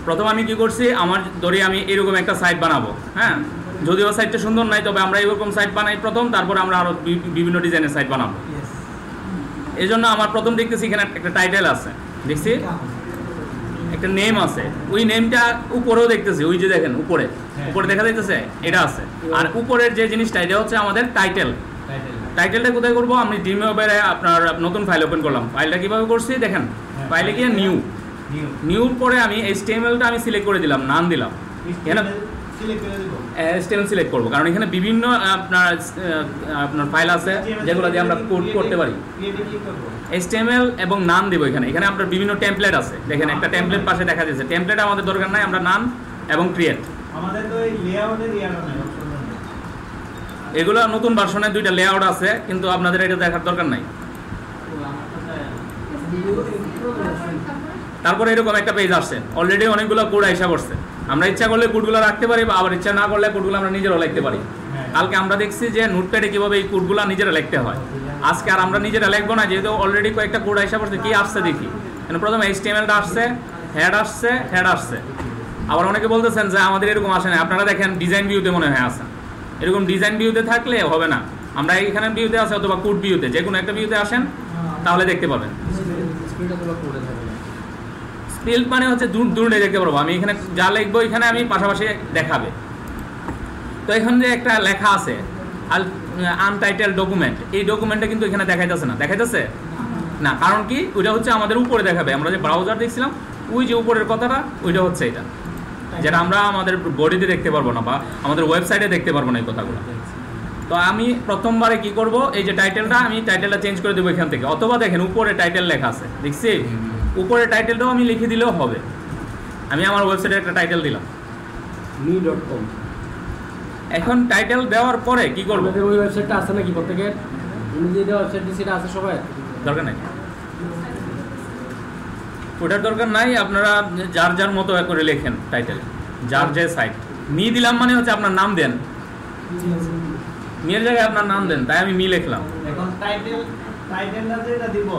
প্রথম আমি কি করছি, আমার ধরে আমি এরকম একটা সাইট বানাবো। হ্যাঁ, যদিও সাইটটা সুন্দর নাই, তবে আমরা এরকম সাইট বানাই প্রথম, তারপরে আমরা আরও বিভিন্ন ডিজাইনের সাইট বানাবো। এই জন্য আমার প্রথম দেখতেছি এখানে একটা টাইটেল আছে, দেখছি একটা নেম আছে, ওই নেমটা উপরেও দেখতেছি, ওই যে দেখেন উপরে উপরে দেখা যাইতেছে এটা আছে। আর উপরের যে জিনিসটা এটা হচ্ছে আমাদের টাইটেল। টাইটেলটা কোথায় করবো, আমি ড্রিমওয়েবারে আপনার নতুন ফাইল ওপেন করলাম। ফাইলটা কীভাবে করছি দেখেন, ফাইলে গিয়ে নিউর পরে আমি HTML-টা আমি সিলেক্ট করে দিলাম, নাম দিলাম। এখানে HTML সিলেক্ট করবো, কারণ এখানে বিভিন্ন আপনার ফাইল আছে যেগুলো দিয়ে আমরা কোড করতে পারি। HTML এবং নাম দেবো এখানে। এখানে আপনার বিভিন্ন টেমপ্লেট আছে, দেখেন একটা টেমপ্লেট পাশে দেখা যাচ্ছে। টেমপ্লেট আমাদের দরকার নাই, আমরা নাম এবং ক্রিয়েট। আমাদের তো এই লেআউটের এগুলো নতুন ভার্সনের 2টা লেআউট আছে, কিন্তু আপনাদের এটা দেখার দরকার নাই। তারপরে এরকম একটা পেজ আসছে, অলরেডি অনেকগুলো কোড আইসা করছে। আমরা ইচ্ছা করলে কোডগুলো রাখতে পারি, বা আবার ইচ্ছা না করলে কোডগুলো আমরা নিজেরাও লিখতে পারি। কালকে আমরা দেখছি যে নোটপ্যাডে কীভাবে এই কোডগুলো নিজেরা লিখতে হয়। আজকে আর আমরা নিজেরা লিখবো না, যেহেতু অলরেডি কয়েকটা কোড আইসা করছে। কি আসছে দেখি, প্রথম HTML-টা আসছে, হেড আসছে। আবার অনেকে বলতেছেন যে আমাদের এরকম আসে না, আপনারা দেখেন ডিজাইন ভিউতে মনে হয় আসে। এরকম ডিজাইন ভিউতে থাকলে হবে না, আমরা এখানে ভিউতে আছে অথবা কোড ভিউতে, যে কোনো একটা ভিউতে আসেন তাহলে দেখতে পাবেন। স্পেল মানে হচ্ছে দূর দেখতে পারবো। আমি এখানে যা লিখবো এখানে আমি পাশাপাশি দেখাবে। তো এখানে যে একটা লেখা আছে আনটাইটেল ডকুমেন্ট, এই ডকুমেন্টটা কিন্তু এখানে দেখাইতেছে না। কারণ কি, ওইটা হচ্ছে আমাদের উপরে দেখাবে। আমরা যে ব্রাউজার দেখছিলাম, ওই যে উপরের কথাটা, ওইটা হচ্ছে এটা, যেটা আমরা আমাদের বডিতে দেখতে পারবো না, বা আমাদের ওয়েবসাইটে দেখতে পারবো না এই কথাগুলো। তো আমি প্রথমবারে কি করব, এই যে টাইটেলটা, আমি টাইটেলটা চেঞ্জ করে দেবো এখান থেকে। অথবা দেখেন উপরে টাইটেল লেখা আছে, দেখছি উপরে টাইটেলটাও আমি লিখে দিলেও হবে। আমি আমার ওয়েবসাইটে একটা টাইটেল দিলাম me.com। এখন টাইটেল দেওয়ার পরে কি করব, ওই ওয়েবসাইটটা আছে নাকি প্রত্যেকের? যে ওয়েবসাইট সেটা আছে সবাই, দরকার নাই, ওটার দরকার নাই। আপনারা যার যার মতো করে লেখেন টাইটেল, যার যে সাইট। মি দিলাম মানে হচ্ছে আপনার নাম দেন, মিয়ের জায়গায় আপনার নাম দেন, তাই আমি মি লিখলাম। এখন টাইটেলটা যেটা দিব,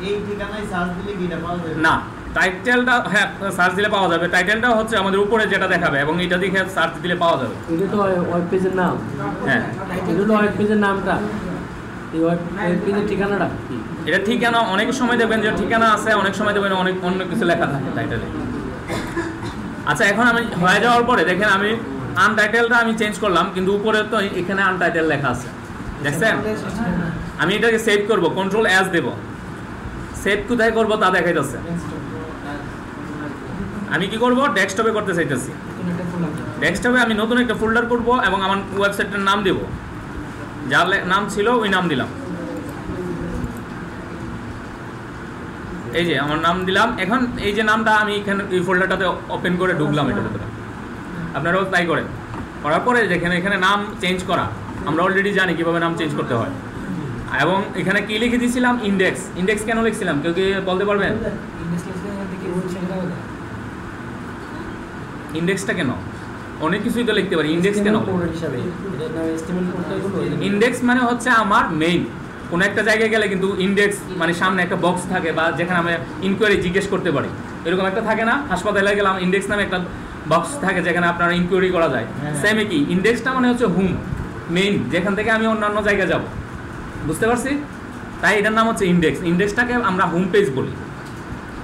এই ঠিকানায় সার্চ দিলে কি এটা পাওয়া যাবে? না, টাইটেলটা হ্যাঁ সার্চ দিলে পাওয়া যাবে। টাইটেলটা হচ্ছে আমাদের উপরে যেটা দেখাবে, এবং এটা দেখে সার্চ দিলে পাওয়া যাবে। এটা তো ওয়েব পেজের নাম। হ্যাঁ, এটা তো ওয়েব পেজের নামটা, এই ওয়েব পেজের ঠিকানাটা কি? এটা ঠিকানা অনেক সময় দেখবেন যে ঠিকানা আছে, অনেক সময় দেখবেন অনেক অন্য কিছু লেখা থাকে টাইটেলে। আচ্ছা, এখন আমি হয়ে যাওয়ার পরে দেখেন আমি আনটাইটেলটা আমি চেঞ্জ করলাম, কিন্তু উপরে তো এখানে আনটাইটেল লেখা আছে, দেখছেন? আমি এটাকে সেভ করব, Ctrl+S দেব। সেভ কোথায় করব তা দেখাইতেছে। আমি কি করব, ডেস্কটপে করতে চাইতেছি। ডেস্কটপে আমি নতুন একটা ফোল্ডার করব এবং আমার ওয়েবসাইটের নাম দেব, যার নাম ছিল ওই নাম দিলাম। এই যে আমার নাম দিলাম। এখন এই যে নামটা আমি এখানে এই ফোল্ডারটাতে ওপেন করে ঢুকলাম এটার ভিতরে। আপনারাও তাই করেন। করার পরে যেখানে এখানে নাম চেঞ্জ করা, আমরা অলরেডি জানি কীভাবে নাম চেঞ্জ করতে হয়। এবং এখানে কি লিখে দিয়েছিলাম, ইন্ডেক্স কেন লিখছিলাম কেউ কি বলতে পারবেন? ইন্ডেক্সটা কেন, অনেক কিছুই তো লিখতে পারি, ইন্ডেক্স কেন? ইন্ডেক্স মানে হচ্ছে আমার মেইন। কোনো একটা জায়গায় গেলে কিন্তু ইন্ডেক্স মানে সামনে একটা বক্স থাকে, বা যেখানে আমরা ইনকোয়ারি জিজ্ঞেস করতে পারি, এরকম একটা থাকে না? হাসপাতালে গেলাম, ইন্ডেক্স নামে একটা বক্স থাকে যেখানে আপনারা ইনকোয়ারি করা যায়। সেমই কি, ইন্ডেক্সটা মানে হচ্ছে হোম, মেইন, যেখান থেকে আমি অন্যান্য জায়গায় যাব। বুঝতে পারছি? তাই এটার নাম হচ্ছে ইন্ডেক্স। ইন্ডেক্সটাকে আমরা হোম পেজ বলি,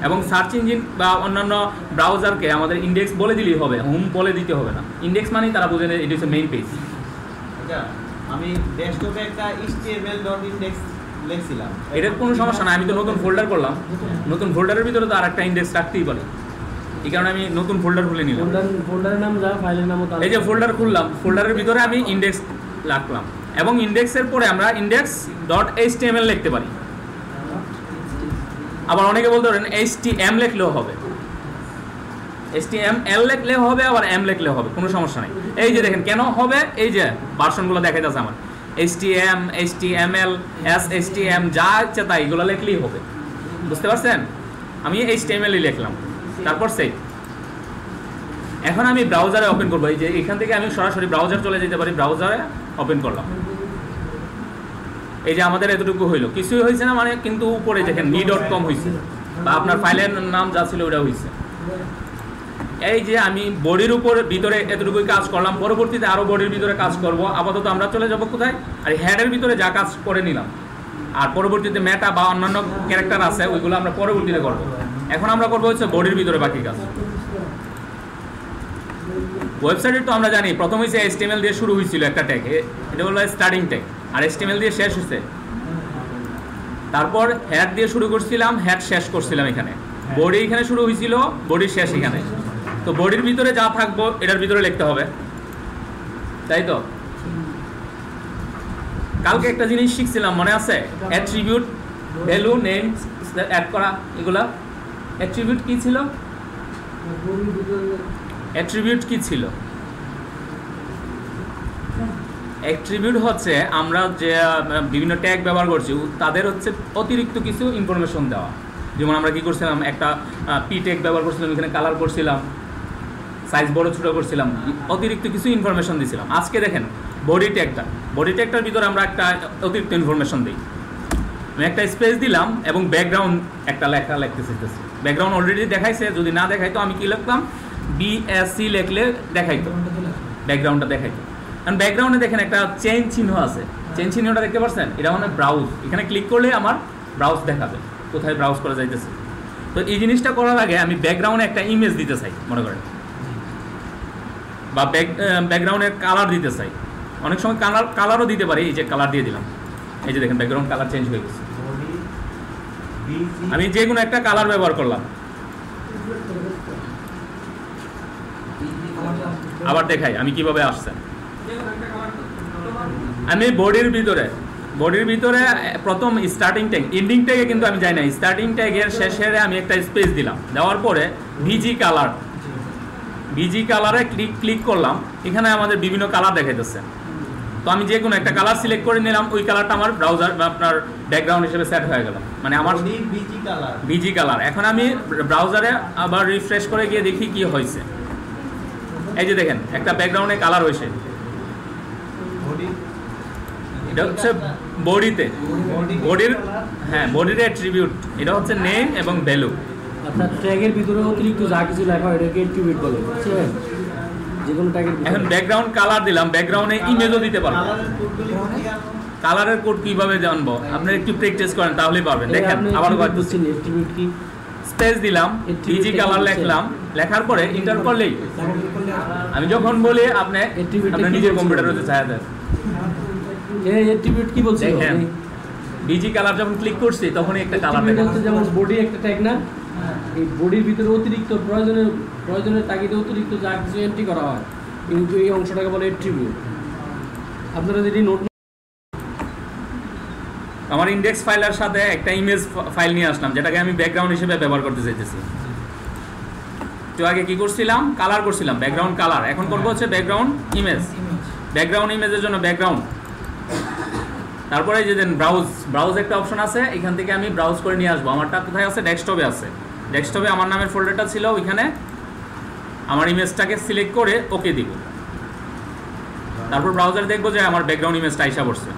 এবং সার্চ ইঞ্জিন বা অন্যান্য ব্রাউজারকে আমাদের ইন্ডেক্স বলে দিলেই হবে, হোম বলে দিতে হবে না। ইন্ডেক্স মানেই তারা বুঝে নেয় এটা হচ্ছে মেইন পেজ। আচ্ছা, আমি ডেস্কটপে একটা html.index লিখছিলাম, এটার কোনো সমস্যা না। আমি তো নতুন ফোল্ডার করলাম, নতুন ফোল্ডারের ভিতরে তো আর একটা ইন্ডেক্স রাখতেই পারি। এই কারণে আমি নতুন ফোল্ডার খুলে নিলাম। ফোল্ডারের নাম যা, ফাইলের নামও তাই। এই যে ফোল্ডার খুললাম, ফোল্ডারের ভিতরে আমি ইন্ডেক্স রাখলাম, এবং ইন্ডেক্সের পরে আমরা index.html লিখতে পারি। আবার অনেকে বলতে পারেন htm লিখলেও হবে, html লিখলেও হবে, আবার m লিখলেও হবে, কোনো সমস্যা নেই। এই যে দেখেন কেন হবে, এই যে ভার্সনগুলো দেখাইতেছে আমার, htm, html, shtm, যা ইচ্ছা তাই এগুলো লিখলেই হবে। বুঝতে পারছেন? আমি html লিখলাম, তারপর সেভ। এখন আমি ব্রাউজারে ওপেন করবো। এই যে এখান থেকে আমি সরাসরি ব্রাউজার চলে যেতে পারি, ব্রাউজারে ওপেন করলাম। এই যে আমাদের এতটুকু হইলো, কিছুই হয়েছে না মানে, কিন্তু উপরে দেখেন me.com হয়েছে, বা আপনার ফাইলের নাম যা ছিল ওটা হয়েছে। এই যে আমি বডির উপর ভিতরে এতটুকুই কাজ করলাম, পরবর্তীতে আরও বডির ভিতরে কাজ করব। আপাতত আমরা চলে যাব কোথায়, আর হেডের ভিতরে যা কাজ করে নিলাম, আর পরবর্তীতে মেটা বা অন্যান্য ক্যারেক্টার আছে ওইগুলো আমরা পরবর্তীতে করব। এখন আমরা করবো হচ্ছে বডির ভিতরে বাকি কাজ। ওয়েবসাইটের তো আমরা জানি প্রথম হয়েছে HTML দিয়ে শুরু হয়েছিল একটা ট্যাগ, এটা হলো স্টার্টিং ট্যাগ, আর HTML দিয়ে শেষ হয়েছে। তারপর হেড দিয়ে শুরু করছিলাম, হেড শেষ করছিলাম এখানে। বডি এখানে শুরু হয়েছিল, বডি শেষ এখানে। তো বডির ভিতরে যা থাকবো এটার ভিতরে লিখতে হবে, তাই তো? কালকে একটা জিনিস শিখছিলাম মনে আছে, অ্যাট্রিবিউট, ভ্যালু, নেম অ্যাড করা, এগুলা অ্যাট্রিবিউট কি ছিল? অ্যাট্রিবিউট কি ছিল? অ্যাট্রিবিউট হচ্ছে আমরা যে বিভিন্ন ট্যাগ ব্যবহার করছি তাদের হচ্ছে অতিরিক্ত কিছু ইনফরমেশন দেওয়া। যেমন আমরা কি করছিলাম, একটা পি ট্যাগ ব্যবহার করছিলাম, এখানে কালার করছিলাম, সাইজ বড় ছোটো করছিলাম, অতিরিক্ত কিছু ইনফরমেশন দিয়েছিলাম। আজকে দেখেন বডি ট্যাগটার ভিতরে আমরা একটা অতিরিক্ত ইনফরমেশন দিই। আমি একটা স্পেস দিলাম এবং ব্যাকগ্রাউন্ড একটা লেখা লিখতে চাইতেছি। ব্যাকগ্রাউন্ড অলরেডি দেখাইছে, যদি না দেখাইতো আমি কি লিখতাম, BSC লিখলে দেখাইতো, ব্যাকগ্রাউন্ডটা দেখাইতো। কারণ ব্যাকগ্রাউন্ডে দেখেন একটা চেইন চিহ্ন আছে, চেইন চিহ্নটা দেখতে পাচ্ছেন, এটা মানে ব্রাউজ। এখানে ক্লিক করলে আমার ব্রাউজ দেখাবে, কোথায় ব্রাউজ করা যাইতেছে। তো এই জিনিসটা করার আগে আমি ব্যাকগ্রাউন্ডে একটা ইমেজ দিতে চাই মনে করেন, বা ব্যাকগ্রাউন্ডের কালার দিতে চাই। অনেক সময় কালারও দিতে পারি, এই যে কালার দিয়ে দিলাম, এই যে দেখেন ব্যাকগ্রাউন্ড কালার চেঞ্জ হয়ে গেছে। আমি যে কোনো একটা কালার ব্যবহার করলাম, আবার দেখাই আমি কিভাবে আসছে। আমি বডির ভিতরে প্রথম স্টার্টিং ট্যাগ, এন্ডিং ট্যাগে কিন্তু আমি যাই না, স্টার্টিং ট্যাগের শেষে আমি একটা স্পেস দিলাম, দেওয়ার পরে ভিজি কালারে ক্লিক করলাম। এখানে আমাদের বিভিন্ন কালার দেখাইতেছে, তো আমি যে কোনো একটা কালার সিলেক্ট করে নিলাম, ওই কালারটা আমার ব্রাউজার বা আপনার ব্যাকগ্রাউন্ড হিসেবে সেট হয়ে গেল, মানে আমার ভিজি কালার। এখন আমি ব্রাউজারে আবার রিফ্রেশ করে গিয়ে দেখি কি হয়েছে। এই যে দেখেন একটা ব্যাকগ্রাউন্ডে কালার হয়েছে, এটা হচ্ছে বডির অ্যাট্রিবিউট, এটা হচ্ছে নেম এবং ভ্যালু। আপনার ট্যাগের ভিতরে অতিরিক্ত যা কিছু লেখা হয় এটাকে অ্যাট্রিবিউট বলে, বুঝছেন? যে কোনো ট্যাগের এখন ব্যাকগ্রাউন্ড কালার দিলাম, ব্যাকগ্রাউন্ডে ইমেজও দিতে পারবো। কালারের কোড কিভাবে জানবো, আপনারা একটু প্র্যাকটিস করেন তাহলেই পারবেন। দেখেন আবার বুঝছেন অ্যাট্রিবিউট কি? স্পেস দিলাম, ভিজি কালার লিখলাম, লেখার পরে এন্টার করলেই আমি যখন বলি আপনি আপনার নিজের কম্পিউটারে ছায়া দেন। এই অ্যাট্রিবিউট কি বলছে? দেখেন ভিজি কালার যখন ক্লিক করছি তখনই একটা কালার দেখাচ্ছে। যেমন বডি একটা ট্যাগ না, এই বডির ভিতরে অতিরিক্ত প্রয়োজনের তাগিদে অতিরিক্ত যা কিছু এন্ট্রি করা হয়, কিন্তু এই অংশটাকে বলে অ্যাট্রিবিউট। আপনারা যদি নোট, আমার ইন্ডেক্স ফাইলের সাথে একটা ইমেজ ফাইল নিয়ে আসলাম, যেটাকে আমি ব্যাকগ্রাউন্ড হিসেবে ব্যবহার করতে চাইতেছি। তো আগে কি করছিলাম, কালার করছিলাম, ব্যাকগ্রাউন্ড কালার। এখন করবো হচ্ছে ব্যাকগ্রাউন্ড ইমেজের জন্য ব্যাকগ্রাউন্ড। তারপরে যে দেন ব্রাউজ একটা অপশন আছে, এখান থেকে আমি ব্রাউজ করে নিয়ে আসবো। আমারটা কোথায় আছে, ডেস্কটপে আছে। ডেস্কটপে আমার নামের ফোল্ডারটা ছিল, ওইখানে আমার ইমেজটাকে সিলেক্ট করে ওকে দিব। তারপর ব্রাউজারে দেখবো যে আমার ব্যাকগ্রাউন্ড ইমেজটা আইসা পড়ছে,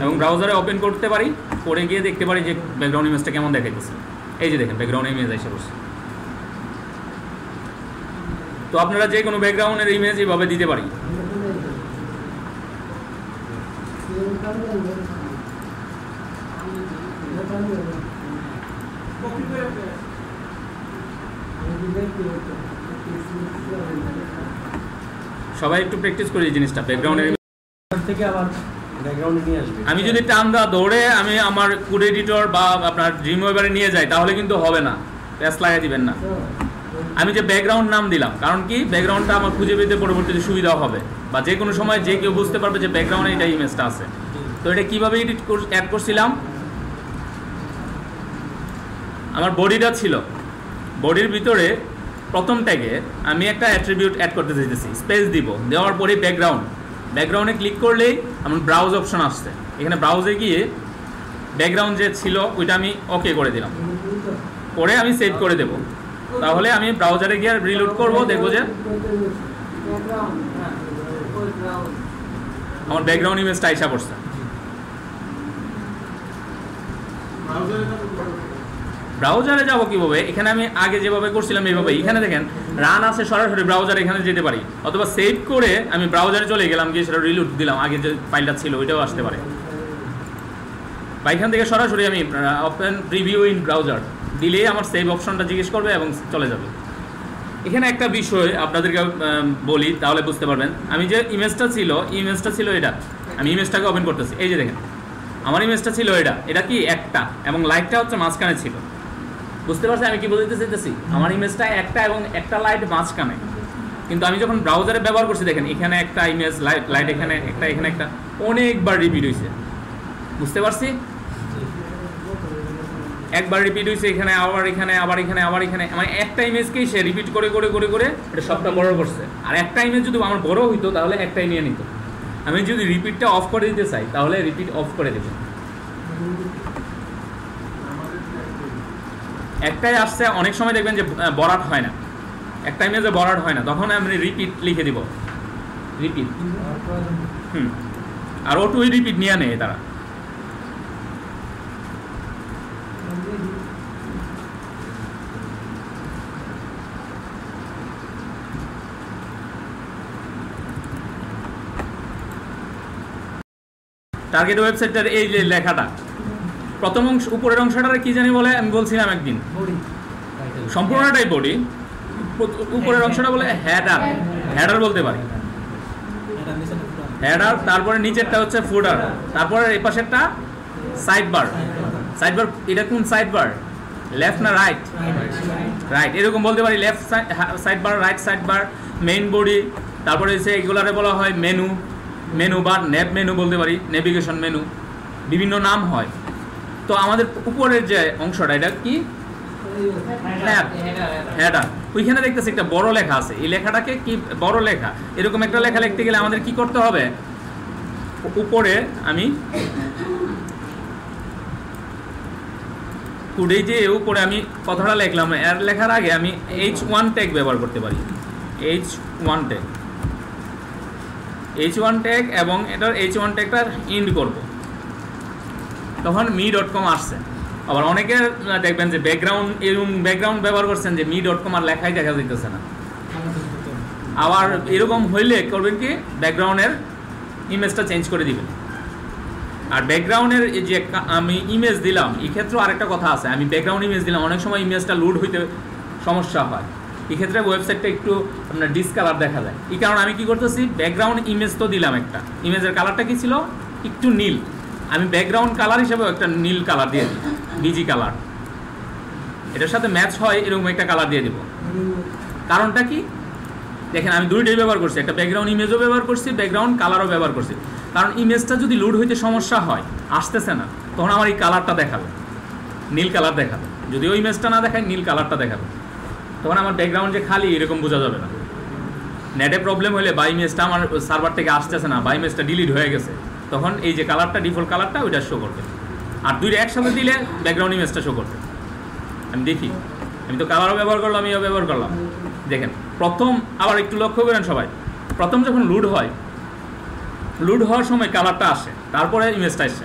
এবং ব্রাউজারে ওপেন করতে পারি, করে গিয়ে দেখতে পারি যে ব্যাকগ্রাউন্ড ইমেজটা কেমন দেখাইতেছে। এই যে দেখেন ব্যাকগ্রাউন্ড ইমেজ আইসা পড়ছে। তো আপনারা যে কোনো ব্যাকগ্রাউন্ডের ইমেজ এইভাবে দিতে পারি। সবাই একটু প্র্যাকটিস করি এই জিনিসটা, ব্যাকগ্রাউন্ডের থেকে আবার ব্যাকগ্রাউন্ডে নিয়ে আসবে। আমি যদি টান দেওয়া দৌড়ে আমি আমার কোড এডিটর বা আপনার ড্রিমওয়েভারে নিয়ে যাই, তাহলে কিন্তু হবে না, প্যাচ লাগাই দিবেন না। আমি যে ব্যাকগ্রাউন্ড নাম দিলাম, কারণ কি ব্যাকগ্রাউন্ডটা আমার খুঁজে পেতে পরবর্তীতে সুবিধা হবে, বা যে কোনো সময় যে কেউ বুঝতে পারবে যে ব্যাকগ্রাউন্ডে এটা ইমেজটা আছে। তো এটা কীভাবে অ্যাড করছিলাম, আমার বডিটা ছিল, বডির ভিতরে প্রথম ট্যাগে আমি একটা অ্যাট্রিবিউট অ্যাড করতে চাইতেছি, স্পেস দিব, দেওয়ার পরে ব্যাকগ্রাউন্ডে ক্লিক করলেই আমার ব্রাউজ অপশন আসছে। এখানে ব্রাউজে গিয়ে ব্যাকগ্রাউন্ড যে ছিল ওইটা আমি ওকে করে দিলাম, করে আমি সেভ করে দেব। তাহলে আমি ব্রাউজারে গিয়ে রিলোড করব, দেখবো যে আমার ব্যাকগ্রাউন্ড ইমেজটা আইসা পড়ছে। ব্রাউজারে যাব কিভাবে, এখানে আমি আগে যেভাবে করছিলাম এইভাবে, এখানে দেখেন রান আছে, সরাসরি ব্রাউজারে এখানে যেতে পারি, অথবা সেভ করে আমি ব্রাউজারে চলে গেলাম, গিয়ে সেটা রিলোড দিলাম, আগে যে ফাইলটা ছিল ওইটাও আসতে পারে, বা এখান থেকে সরাসরি আমি ওপেন প্রিভিউ ইন ব্রাউজার দিলেই আমার সেভ অপশনটা জিজ্ঞেস করবে এবং চলে যাবে। এখানে একটা বিষয় আপনাদেরকে বলি, তাহলে বুঝতে পারবেন। আমি যে ইমেজটা ছিল এটা, আমি ইমেজটাকে ওপেন করতেছি, এই যে দেখেন আমার ইমেজটা ছিল এটা কি একটা, এবং লাইটটা হচ্ছে মাঝখানে ছিল, বুঝতে পারছি আমি কি বলতে চাইতেছি? আমার ইমেজটা একটা এবং একটা লাইট মাঝখানে, কিন্তু আমি যখন ব্রাউজারে ব্যবহার করছি দেখেন এখানে একটা ইমেজ লাইট এখানে একটা অনেকবার রিপিট হয়েছে, বুঝতে পারছি? একবার রিপিট হয়েছে, এখানে আবার এখানে, মানে একটা ইমেজকেই সে রিপিট করে এটা সবটা বড় করছে। আর একটা ইমেজ যদি আমার বড় হইতো তাহলে একটাই নিয়ে নিত। আমি যদি রিপিটটা অফ করে দিতে চাই তাহলে রিপিট অফ করে দেব, একটাই আসছে। অনেক সময় দেখবেন যে বরাট হয় না, একটা ইমেজে বরাট হয় না, তখন আমি রিপিট লিখে দিব, রিপিট। আর ওটু রিপিট নিয়ে নেয় তারা। টার্গেট ওয়েবসাইটটার এই যে লেখাটা, প্রথম অংশ উপরের অংশটারে কি জানি বলে, আমি বলছিলাম একদিন, সম্পূর্ণটাই বডি, উপরের অংশটা বলে হেডার বলতে পারি, হেডার। তারপরে নিচেরটা হচ্ছে ফুডার, তারপরে এই পাশেরটা সাইড বার। এটা কোন সাইড বার, লেফট না রাইট? রাইট, এরকম বলতে পারি, left side bar, right side বার, মেইন বডি। তারপরে হচ্ছে এগুলারে বলা হয় মেনু বা নেভ মেনু বলতে পারি, নেভিগেশন মেনু, বিভিন্ন নাম হয়। তো আমাদের উপরের যে অংশটা এটা কি, হেডার। ওইখানে দেখতেছি একটা বড় লেখা আছে, এই লেখাটাকে কি বড় লেখা, এরকম একটা লেখা লিখতে গেলে আমাদের কি করতে হবে, উপরে আমি কুড়ে যে উপরে আমি কথাটা লিখলাম, এর লেখার আগে আমি H1 ট্যাগ ব্যবহার করতে পারি, H1 ট্যাগ, এবং এটার H1 ট্যাগটা ইন্ড করব, তখন me.com আসছে। আবার অনেকে দেখবেন যে ব্যাকগ্রাউন্ড ব্যবহার করছেন যে me.com আর লেখাই দেখা যাইতেছে না। আবার এরকম হইলে করবেন কি, ব্যাকগ্রাউন্ডের ইমেজটা চেঞ্জ করে দিবেন। আর ব্যাকগ্রাউন্ডের যে আমি ইমেজ দিলাম, এক্ষেত্রেও আরেকটা কথা আছে, আমি ব্যাকগ্রাউন্ড ইমেজ দিলাম, অনেক সময় ইমেজটা লোড হইতে সমস্যা হয়, এক্ষেত্রে ওয়েবসাইটটা একটু আপনার ডিসকালার দেখা যায়। এই কারণে আমি কি করতেছি, ব্যাকগ্রাউন্ড ইমেজ তো দিলাম, একটা ইমেজের কালারটা কি ছিল, একটু নীল, আমি ব্যাকগ্রাউন্ড কালার হিসেবেও একটা নীল কালার দিয়ে দিই, বিজি কালার, এটার সাথে ম্যাচ হয় এরকম একটা কালার দিয়ে দিব। কারণটা কি দেখেন, আমি দুইটাই ব্যবহার করছি, একটা ব্যাকগ্রাউন্ড ইমেজও ব্যবহার করছি, ব্যাকগ্রাউন্ড কালারও ব্যবহার করছি। কারণ ইমেজটা যদি লোড হইতে সমস্যা হয়, আসতেছে না, তখন আমার এই কালারটা দেখাবে, নীল কালার দেখাবে। যদি ওই ইমেজটা না দেখায়, নীল কালারটা দেখাবে, তখন আমার ব্যাকগ্রাউন্ড যে খালি এরকম বোঝা যাবে না। নেটে প্রবলেম হলে বা ইমেজটা আমার সার্ভার থেকে আসতেছে না, বা ইমেজটা ডিলিট হয়ে গেছে, তখন এই যে কালারটা, ডিফল্ট কালারটা, ওইটা শো করবে। আর দুইটা একসাথে দিলে ব্যাকগ্রাউন্ড ইমেজটা শো করবে। আমি দেখি, আমি তো কালারও ব্যবহার করলাম, ইও ব্যবহার করলাম। দেখেন প্রথম, আবার একটু লক্ষ্য করেন সবাই, প্রথম যখন লোড হওয়ার সময় কালারটা আসে, তারপরে ইমেজটা আসছে।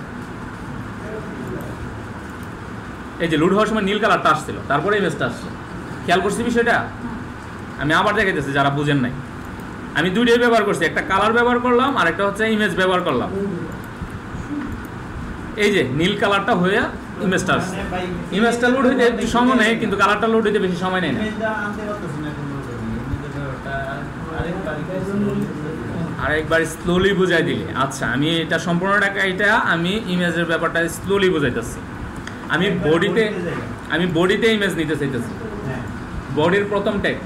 এই যে লোড হওয়ার সময় নীল কালারটা আসছিল, তারপরে ইমেজটা আসছে। খেয়াল করছি বিষয়টা? আমি আবার দেখাইতেছি যারা বুঝেন নাই, আমি দুইটাই ব্যবহার করছি, একটা কালার ব্যবহার করলাম আর একটা হচ্ছে ইমেজ ব্যবহার করলাম। এই যে নীল কালারটা হয়ে ইমেজটা আসছে, ইমেজটা লোড হইতে একটু সময় নেয়, কিন্তু কালারটা লোড হইতে বেশি সময় নেয় না। আরেকবার স্লোলি বুঝাই দিলে, আচ্ছা আমি এটা সম্পূর্ণ এটা আমি ইমেজের ব্যাপারটা স্লোলি বুঝাইতেছি। আমি বডিতে ইমেজ নিতে চাইতেছি, বডির প্রথম ট্যাগ,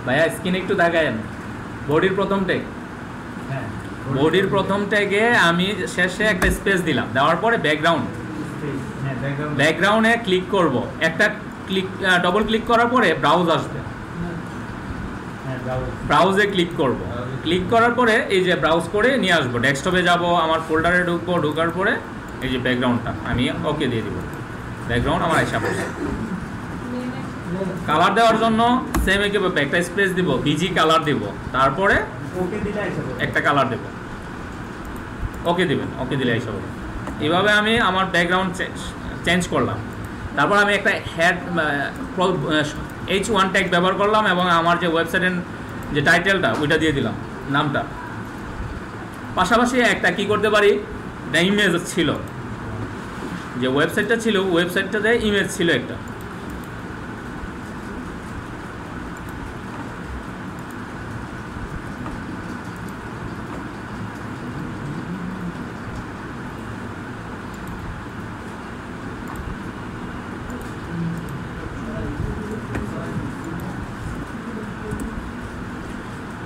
ভাইয়া স্ক্রিনে একটু দেখায়েন, বডির প্রথম ট্যাগে আমি শেষে একটা স্পেস দিলাম, দেওয়ার পরে ব্যাকগ্রাউন্ডে ক্লিক করব, একটা ডবল ক্লিক করার পরে ব্রাউজ আসবে, ব্রাউজে ক্লিক করব, ক্লিক করার পরে এই যে ব্রাউজ করে নিয়ে আসবো, ডেস্কটপে যাব, আমার ফোল্ডারে ঢুকবো, ঢোকার পরে এই যে ব্যাকগ্রাউন্ডটা আমি ওকে দিয়ে দিব, ব্যাকগ্রাউন্ড আমার এসে পড়ছে। কালার দেওয়ার জন্য সেম একটা স্পেস দিব, বিজি কালার দিব, তারপরে একটা কালার দেব, ওকে দিবেন, ওকে দিলে এইসব। এইভাবে আমি আমার ব্যাকগ্রাউন্ড চেঞ্জ করলাম। তারপর আমি একটা হেড H1 ট্যাগ ব্যবহার করলাম এবং আমার যে ওয়েবসাইটের যে টাইটেলটা ওইটা দিয়ে দিলাম, নামটা। পাশাপাশি একটা কি করতে পারি, একটা ইমেজ ছিল, যে ওয়েবসাইটটা ছিল ওয়েবসাইটটাতে ইমেজ ছিল একটা।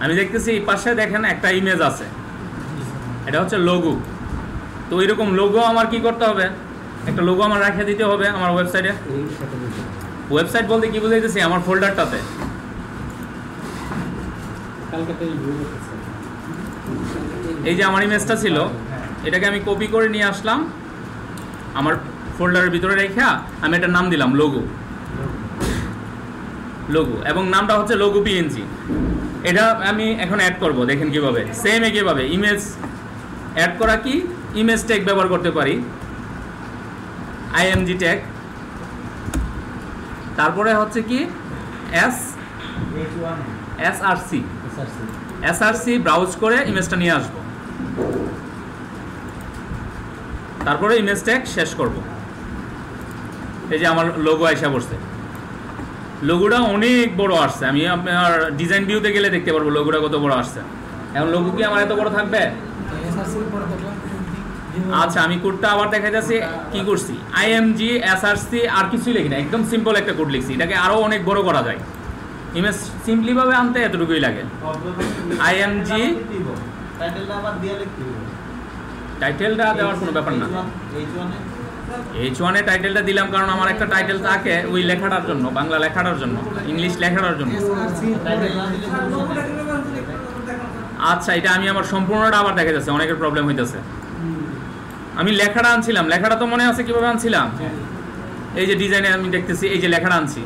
আমি দেখতেছি এই পাশে দেখেন একটা ইমেজ আছে, এটা হচ্ছে লোগো। তো এরকম লোগো আমার কি করতে হবে, একটা লোগো আমার রেখে দিতে হবে আমার ওয়েবসাইটে। ওয়েবসাইট বলতে কি বুঝাইতেছি, আমার ফোল্ডারটাতে। এই যে আমার ইমেজটা ছিল, এটাকে আমি কপি করে নিয়ে আসলাম আমার ফোল্ডারের ভিতরে রেখে আমি একটা নাম দিলাম লোগো, এবং নামটা হচ্ছে লোগো PNG। এটা আমি এখন অ্যাড করব, দেখেন কিভাবে। সেম একইভাবে ইমেজ অ্যাড করা, কি ইমেজ ট্যাগ ব্যবহার করতে পারি, IMG ট্যাগ। তারপরে হচ্ছে কি SRC ব্রাউজ করে ইমেজটা নিয়ে আসবো, তারপরে ইমেজ ট্যাগ শেষ করব। এই যে আমার লোগো আইসা পড়ছে, লোগোটা অনেক বড় আসছে। আমি আপনার ডিজাইন ভিউতে গেলে দেখতে পারবো লোগোটা কত বড় আসছে। এখন লোগো কি আমার এত বড় থাকবে? আচ্ছা, আমি কোডটা আবার দেখা যাচ্ছে কি করছি, IMG SRC আর কিছুই লিখি না, একদম সিম্পল একটা কোড লিখছি। এটাকে আরো অনেক বড় করা যায়, ইমেজ সিম্পলি ভাবে আনতে এতটুকুই লাগে। IMG টাইটেলটা দেওয়ার কোনো ব্যাপার না, H1 এ টাইটেলটা দিলাম কারণ আমার একটা টাইটেল থাকে ওই লেখাটার জন্য, বাংলা লেখাটার জন্য, ইংলিশ লেখাটার জন্য। আচ্ছা, এটা আমি আমার সম্পূর্ণটা আবার দেখা যাচ্ছে অনেকের প্রবলেম হইতেছে। আমি লেখাটা আনছিলাম, লেখাটা তো মনে আছে কিভাবে আনছিলাম, এই যে ডিজাইনে আমি দেখতেছি এই যে লেখাটা আনছি,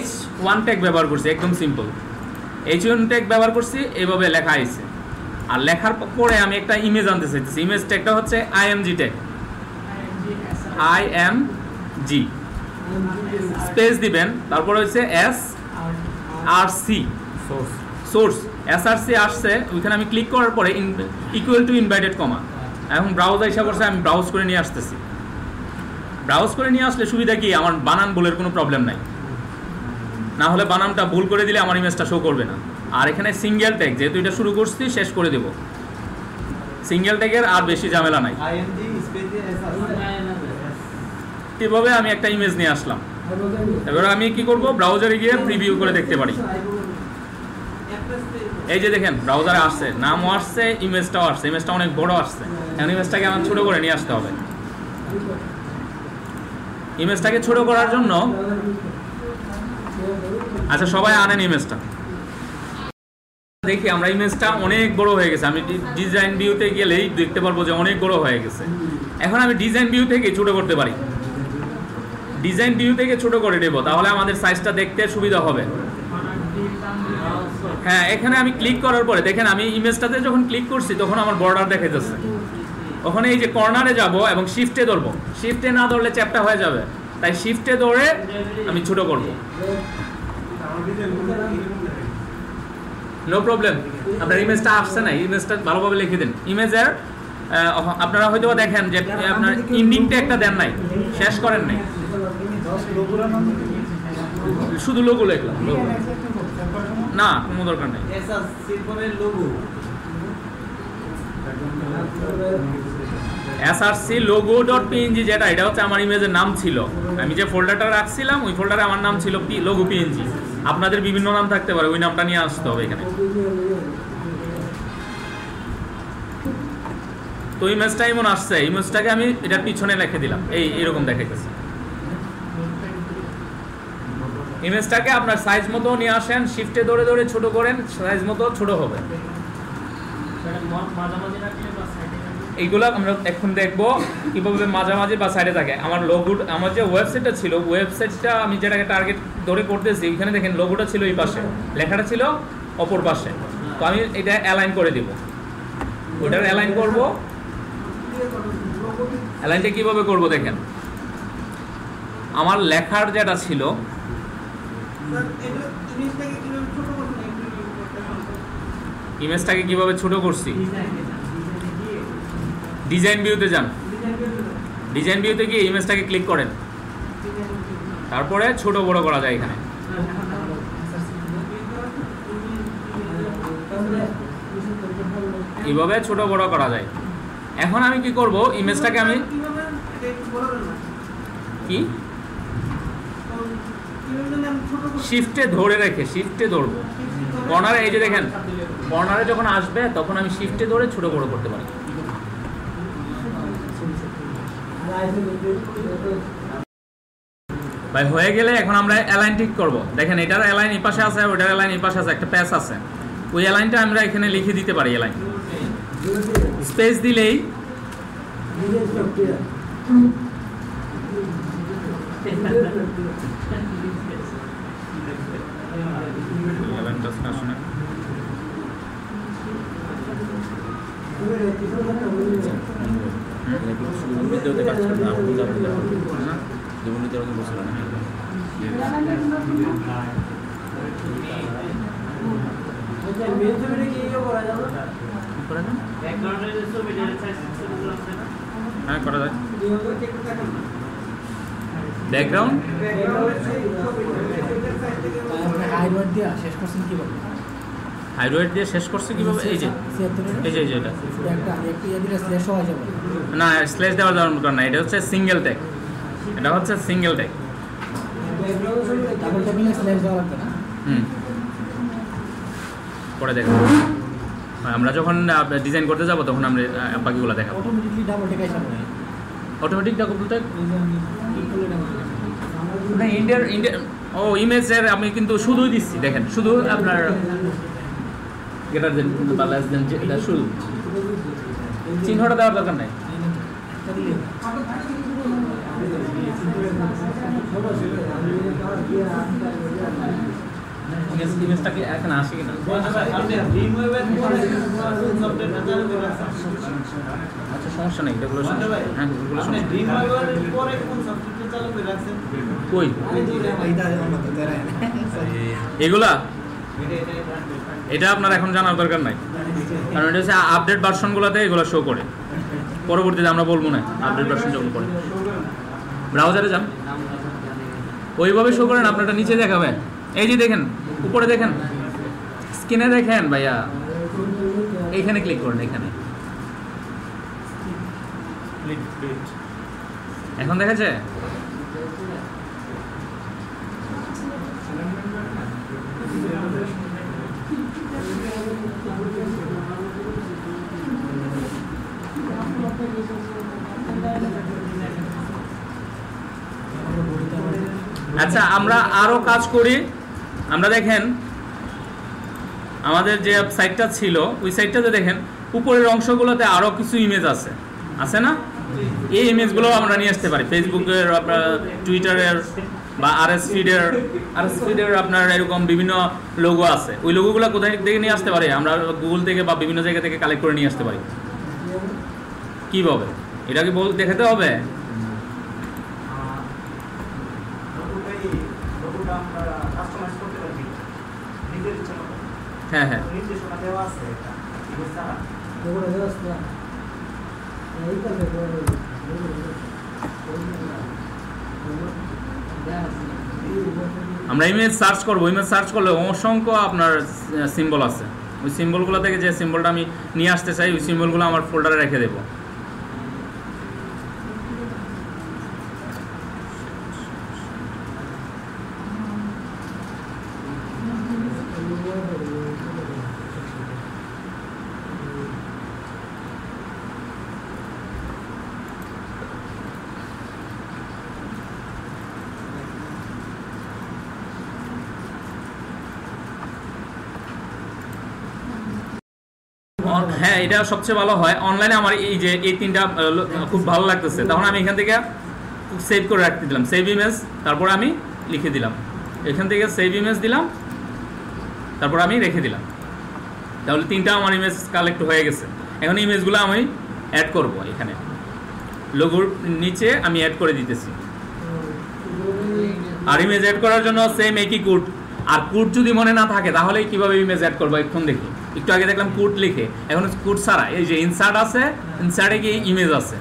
H1 ট্যাগ ব্যবহার করছি, একদম সিম্পল H1 ট্যাগ ব্যবহার করছি, এইভাবে লেখা আইছে। আর লেখার পরে আমি একটা ইমেজ আনতে চাইতেছি, ইমেজ ট্যাগটা হচ্ছে IMG ট্যাগ, IMG স্পেস দিবেন, তারপর হচ্ছে SRC সোর্স। SRC আসছে, ওইখানে আমি ক্লিক করার পরে ইকুয়াল টু ইনভাইটেড কমা। এখন ব্রাউজ হিসাব করছে, আমি ব্রাউজ করে নিয়ে আসতেছি। ব্রাউজ করে নিয়ে আসলে সুবিধা কি, আমার বানান ভুলের কোনো প্রবলেম নাই, না হলে বানানটা ভুল করে দিলে আমার ইমেজটা শো করবে না। আর এখানে সিঙ্গেল ট্যাগ, যেহেতু এটা শুরু করছি শেষ করে দেব, সিঙ্গেল ট্যাগের আর বেশি ঝামেলা নাই। এভাবে আমি একটা ইমেজ নিয়ে আসলাম। এবার আমি কি করব, ব্রাউজারে গিয়ে প্রিভিউ করে দেখতে পারি। এই যে দেখেন ব্রাউজারে আসছে, নামও আসছে, ইমেজটাও আসছে, ইমেজটা অনেক বড় আসছে। এখন ইমেজটাকে আমার ছোট করে নিয়ে আসতে হবে। ইমেজটাকে ছোট করার জন্য, আচ্ছা সবাই আনেন ইমেজটা, দেখি আমরা ইমেজটা অনেক বড় হয়ে গেছে। আমি ডিজাইন ভিউতে গেলেই দেখতে পারবো যে অনেক বড় হয়ে গেছে। এখন আমি ডিজাইন ভিউ থেকে ছোট করতে পারি, ডিজাইন ভিউ থেকে ছোট করে দেবো, তাহলে আমাদের সাইজটা দেখতে সুবিধা হবে। হ্যাঁ, এখানে আমি ক্লিক করার পরে দেখেন আমি ইমেজটাতে যখন ক্লিক করছি তখন আমার বর্ডার দেখা যাচ্ছে। ওখানে এই যে কর্নারে যাব এবং শিফটে ধরবো, শিফটে না ধরলে চ্যাপটা হয়ে যাবে, তাই শিফটে ধরে আমি ছোট করব। নো প্রবলেম, আপনার ইমেজটা আসছে না, ইমেজটা ভালোভাবে লিখে দিন। ইমেজের আপনারা হয়তো দেখেন যে আপনার ইন্ডিংটা একটা দেন নাই, শেষ করেন নাই, শুধু লোগো লিখলাম, না কোনো দরকার নেই। SRC logo.png যেটা, এটা হচ্ছে আমার ইমেজের নাম ছিল। আমি যে ফোল্ডারটা রাখছিলাম ওই ফোল্ডারে আমার নাম ছিল লোগো PNG। আপনাদের বিভিন্ন নাম থাকতে পারে, ওই নামটা নিয়ে আসতে হবে এখানে। তো ইমেজটা এমন আসছে, ইমেজটাকে আমি এটার পিছনে রেখে দিলাম, এইরকম দেখাইতেছে। ইমেজটাকে আপনার সাইজ মতো নিয়ে আসেন, শিফটে ধরে ধরে ছোট করেন, সাইজ মতো ছোট হবে। এইগুলো আমরা এখন দেখবো কিভাবে মাঝামাঝি বা সাইডে থাকে। আমার লোগো, আমার যে ওয়েবসাইটটা ছিল, ওয়েবসাইটটা আমি যেটাকে টার্গেট ধরে করতেছি, ওইখানে দেখেন লোগোটা ছিল এই পাশে, লেখাটা ছিল অপর পাশে। তো আমি এটা অ্যালাইন করে দিব, ওটার অ্যালাইন করব। অ্যালাইনটা কিভাবে করব দেখেন, আমার লেখার যেটা ছিল ইমেজটাকে কিভাবে ছোট করছি, ডিজাইন ভিউতে যান, ডিজাইন ভিউতে গিয়ে ইমেজটাকে ক্লিক করেন, তারপরে ছোট বড় করা যায় এখানে। এইভাবে ছোট বড় করা যায়। এখন আমি কি করব, ইমেজটাকে আমি কি শিফটে ধরে রেখে, শিফটে ধরবো কর্নারে, এই যে দেখেন কর্নারে যখন আসবে তখন আমি শিফটে ধরে ছোট বড় করতে পারি। ভাই হয়ে গেলে এখন আমরা অ্যালাইন ঠিক করব। দেখেন এটার অ্যালাইন এই পাশে আছে, ওটার অ্যালাইন এই পাশে আছে, একটা প্যাচ আছে, ওই অ্যালাইনটা আমরা এখানে লিখে দিতে পারি। অ্যালাইন স্পেস দিলেই হ্যাঁ করা যায়। ব্যাকগ্রাউন্ড হাইওয়ার্ড দিয়ে শেষ করছেন কিভাবে? হাইড্রোয়েড দিয়ে শেষ করছে কিভাবে? এই যে এই যে এটা স্ল্যাশ হওয়া যাবে না, স্ল্যাশ দেওয়ার দরকার না, এটা হচ্ছে সিঙ্গেল ট্যাগ, এটা হচ্ছে সিঙ্গেল ট্যাগ। ডাবল ট্যাপিং এ স্ল্যাশ দেওয়া লাগবে না? পরে দেখো আমরা যখন ডিজাইন করতে যাব তখন আমরা বাকিগুলো দেখাবো। অটোমেটিকলি ডাবল ট্যাগ আসবে না? অটোমেটিক ডাবল ট্যাগ না, ইন্ডিয়ার ও ইমেজের আমি কিন্তু শুধুই দিচ্ছি, দেখেন শুধু আপনার গ্রেটার দেন বা লেস দেন এটা শুধু চিহ্নটা দেওয়ার দরকার নাই। ইমেজটা কি এখন আসে কিনা? আচ্ছা সমস্যা নেই, এগুলো হ্যাঁ এগুলো কই এগুলা এটা আপনার এখন জানার দরকার নাই, কারণ এটা হচ্ছে আপডেট ভার্সনগুলোতে এগুলো শো করে, পরবর্তীতে আমরা বলবো না আপডেট ভার্সন যখন করে। ব্রাউজারে যান, ওইভাবে শো করেন, আপনারটা নিচে দেখাবে। এই যে দেখেন উপরে দেখেন, স্ক্রিনে দেখেন ভাইয়া, এইখানে ক্লিক করেন, এখানে এখন দেখাচ্ছে। আচ্ছা আমরা আরো কাজ করি। আমরা দেখেন আমাদের যে সাইটটা ছিল ওই সাইটটাতে দেখেন উপরের অংশগুলোতে আরো কিছু ইমেজ আছে, আছে না? এই ইমেজগুলো আমরা নিয়ে আসতে পারি ফেসবুকের, আপনার টুইটারের বা আরএস ফিডের আপনার এরকম বিভিন্ন লোগো আছে, ওই লোগোগুলো কোথায় থেকে নিয়ে আসতে পারি? আমরা গুগল থেকে বা বিভিন্ন জায়গা থেকে কালেক্ট করে নিয়ে আসতে পারি। কীভাবে এটা কি দেখাতে হবে? হ্যাঁ হ্যাঁ আমরা ইমেজ সার্চ করবো, ইমেজ সার্চ করলে অসংখ্য আপনার সিম্বল আছে, ওই সিম্বলগুলো থেকে যে সিম্বলটা আমি নিয়ে আসতে চাই ওই সিম্বলগুলো আমার ফোল্ডারে রেখে দেবো। হ্যাঁ এটা সবচেয়ে ভালো হয় অনলাইনে। আমার এই যে এই তিনটা খুব ভালো লাগতেছে, তখন আমি এখান থেকে সেভ করে রাখতে দিলাম, সেভ ইমেজ, তারপর আমি লিখে দিলাম, এখান থেকে সেভ ইমেজ দিলাম, তারপর আমি রেখে দিলাম, তাহলে তিনটা আমার ইমেজ কালেক্ট হয়ে গেছে। এখন ইমেজগুলো আমি অ্যাড করব, এখানে লোগোর নিচে আমি অ্যাড করে দিতেছি। আর ইমেজ অ্যাড করার জন্য সেম একই কোড। আর কোড যদি মনে না থাকে তাহলে কিভাবে ইমেজ অ্যাড করবো এখন দেখি। একটু আগে দেখলাম কোড লিখে, এখন কোড ছাড়া এই যে ইনসার্ট আছে, ইনসার্টে গিয়ে ইমেজ আছে,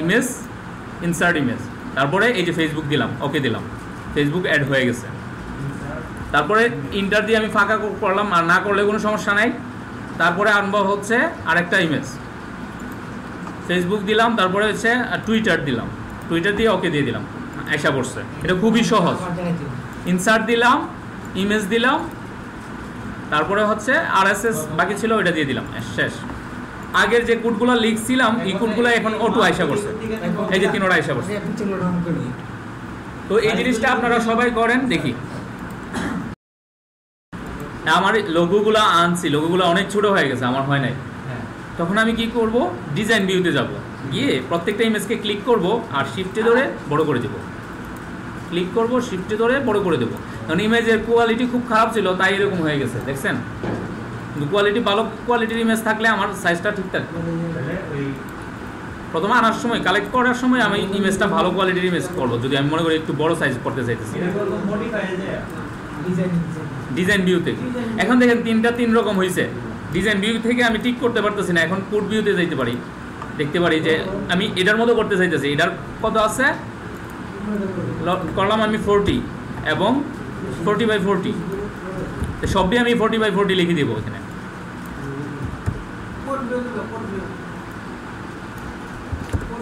ইমেজ ইনসার্ট ইমেজ, তারপরে এই যে ফেসবুক দিলাম, ওকে দিলাম, ফেসবুক অ্যাড হয়ে গেছে। তারপরে ইন্টার দিয়ে আমি ফাঁকা করলাম, আর না করলে কোনো সমস্যা নাই। তারপরে আনবো হচ্ছে আরেকটা ইমেজ, ফেসবুক দিলাম, তারপরে হচ্ছে টুইটার দিলাম, টুইটার দিয়ে ওকে দিয়ে দিলাম, আশা করছে। এটা খুবই সহজ। ইনসার্ট দিলাম, ইমেজ দিলাম, তারপরে হচ্ছে RSS বাকি ছিল ওইটা দিয়ে দিলাম, শেষ। আগের যে কোডগুলো লিখছিলাম এই কোডগুলো এখন অটো আশা করছে, এই যে তিনটা আশা করছে। তো এই জিনিসটা আপনারা সবাই করেন দেখি। আমার লোগোগুলো আনছি, লোগোগুলো অনেক ছোট হয়ে গেছে, আমার হয় নাই। তখন আমি কি করব, ডিজাইন ভিউতে যাব, গিয়ে প্রত্যেকটা ইমেজকে ক্লিক করব আর শিফটে ধরে বড় করে দেব, ক্লিক করব শিফটে ধরে বড় করে দেব। কারণ ইমেজের কোয়ালিটি খুব খারাপ ছিল, তাই এরকম হয়ে গেছে, দেখছেন। কিন্তু কোয়ালিটি ভালো কোয়ালিটির ইমেজ থাকলে আমার সাইজটা ঠিক থাকবে। প্রথমে আনার সময়, কালেক্ট করার সময় আমি ইমেজটা ভালো কোয়ালিটির ইমেজ করবো, যদি আমি মনে করি একটু বড় সাইজ করতে চাইতেছি। ডিজাইন ভিউ থেকে এখন দেখেন তিন রকম হয়েছে। ডিজাইন ভিউ থেকে আমি ঠিক করতে পারতেছি না, এখন কোড ভিউতে যাইতে পারি, দেখতে পারি যে আমি এটার মতো করতে চাইতেছি। এটার কত আছে করলাম আমি 40 এবং 40/40, সবই আমি 40/40 লিখে দিব এখানে।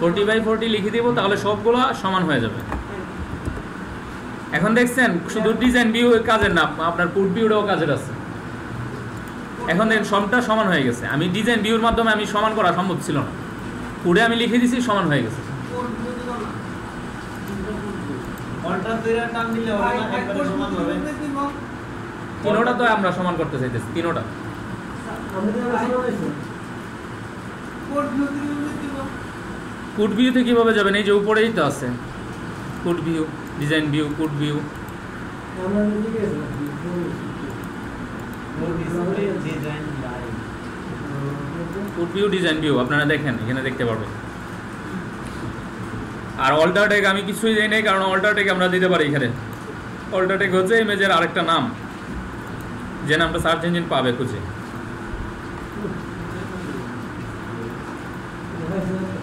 ফোর্টি বাই 40 লিখে দিব, তাহলে সবগুলো সমান হয়ে যাবে। এখন দেখছেন শুধু ডিজাইন ভিউ কাজের না, আপনার কোড ভিউটাও কাজের আছে। এখন দেখেন সবটা সমান হয়ে গেছে। আমি ডিজাইন ভিউর মাধ্যমে আমি সমান করা সম্ভব ছিল না, কোডে আমি লিখে দিছি, সমান হয়ে গেছে। তিনোটা তো আমরা সমান করতে চাইতেছি, তিনোটা। কোড ভিউতে কিভাবে যাবেন, এই যে উপরেই তো আছে code view, design view, code view. Code view, design view আপনারা দেখেন, এখানে দেখতে পারবেন। আর অল্টার ট্যাগ আমি কিছুই দিই নাই, কারণ অল্টার ট্যাগ আমরা দিতে পারি এখানে। অল্টার ট্যাগ হচ্ছে ইমেজের আরেকটা নাম, যে নামটা সার্চ ইঞ্জিন পাবে খুঁজে।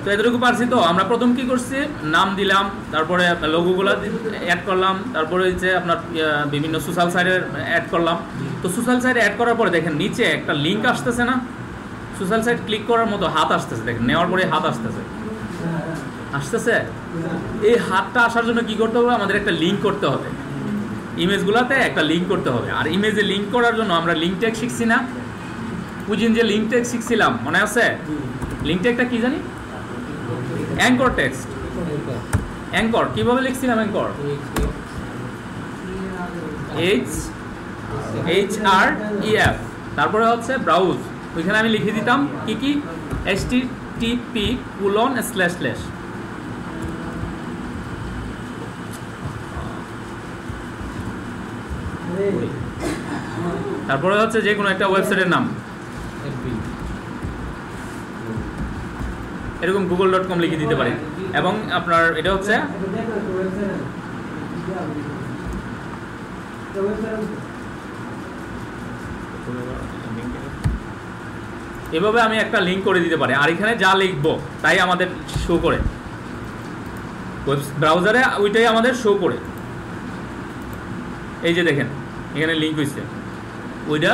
তো এতটুকু পারছি। তো আমরা প্রথম কি করছি, নাম দিলাম, তারপরে লোগোগুলো অ্যাড করলাম, তারপরে হচ্ছে আপনার বিভিন্ন সোশ্যাল সাইটে অ্যাড করলাম। তো সোশ্যাল সাইটে অ্যাড করার পরে দেখেন নিচে একটা লিঙ্ক আসতেছে না, সোশ্যাল সাইট ক্লিক করার মতো হাত আসতেছে, দেখেন নেওয়ার পরে হাত আসতেছে, আসতেছে। এই হাতটা আসার জন্য কি করতে হবে, আমাদের একটা লিঙ্ক করতে হবে, ইমেজগুলোতে একটা লিঙ্ক করতে হবে। আর ইমেজে লিঙ্ক করার জন্য আমরা লিঙ্ক ট্যাগ শিখছি না, বুঝিন যে লিঙ্ক ট্যাগ শিখছিলাম, মনে আছে? লিঙ্ক ট্যাগটা কি জানি, অ্যাঙ্কর টেক্সট। অ্যাঙ্কর কিভাবে লিখছিলাম, অ্যাঙ্কর HREF, তারপরে হচ্ছে ব্রাউজ, ওইখানে আমি লিখে দিতাম কি কি, http:// তারপরে হচ্ছে যে কোনো একটা ওয়েবসাইটের নাম, এরকম google.com লিখে দিতে পারি। এবং আপনার এটা হচ্ছে এভাবে আমি একটা লিঙ্ক করে দিতে পারি। আর এখানে যা লিখবো তাই আমাদের শো করে, ব্রাউজারে ওইটাই আমাদের শো করে। এই যে দেখেন এখানে লিঙ্ক হয়েছে, ওইটা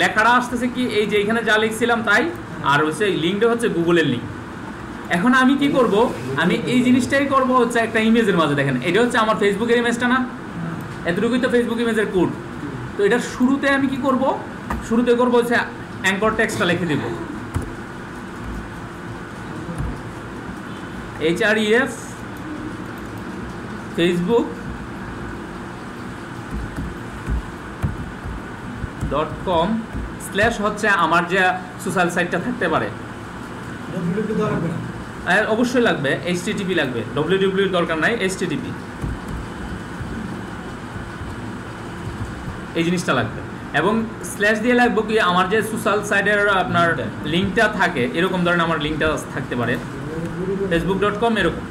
লেখাটা আসতেছে কি, এই যে এখানে যা লিখছিলাম তাই, আর হচ্ছে লিঙ্কটা হচ্ছে গুগলের লিঙ্ক। এখন আমি কি করব, আমি এই জিনিসটাই করব হচ্ছে একটা ইমেজের মাঝে। দেখেন এটা হচ্ছে আমার ফেসবুকের ইমেজটা না, এতটুকুই তো ফেসবুক ইমেজের কোড। তো এটার শুরুতে আমি কি করব, শুরুতে করব হচ্ছে অ্যাঙ্কর টেক্সটটা লিখে দিব, HREF facebook.com/ হচ্ছে আমার যে সোশ্যাল সাইটটা থাকতে পারে, অবশ্যই লাগবে, HTTP লাগবে, www দরকার নাই, HTTP এই জিনিসটা লাগবে। এবং স্ল্যাশ দিয়ে লাগবে কি, আমার যে সোশ্যাল সাইটের আপনার লিঙ্কটা থাকে, এরকম ধরনের আমার লিঙ্কটা থাকতে পারে facebook.com এরকম।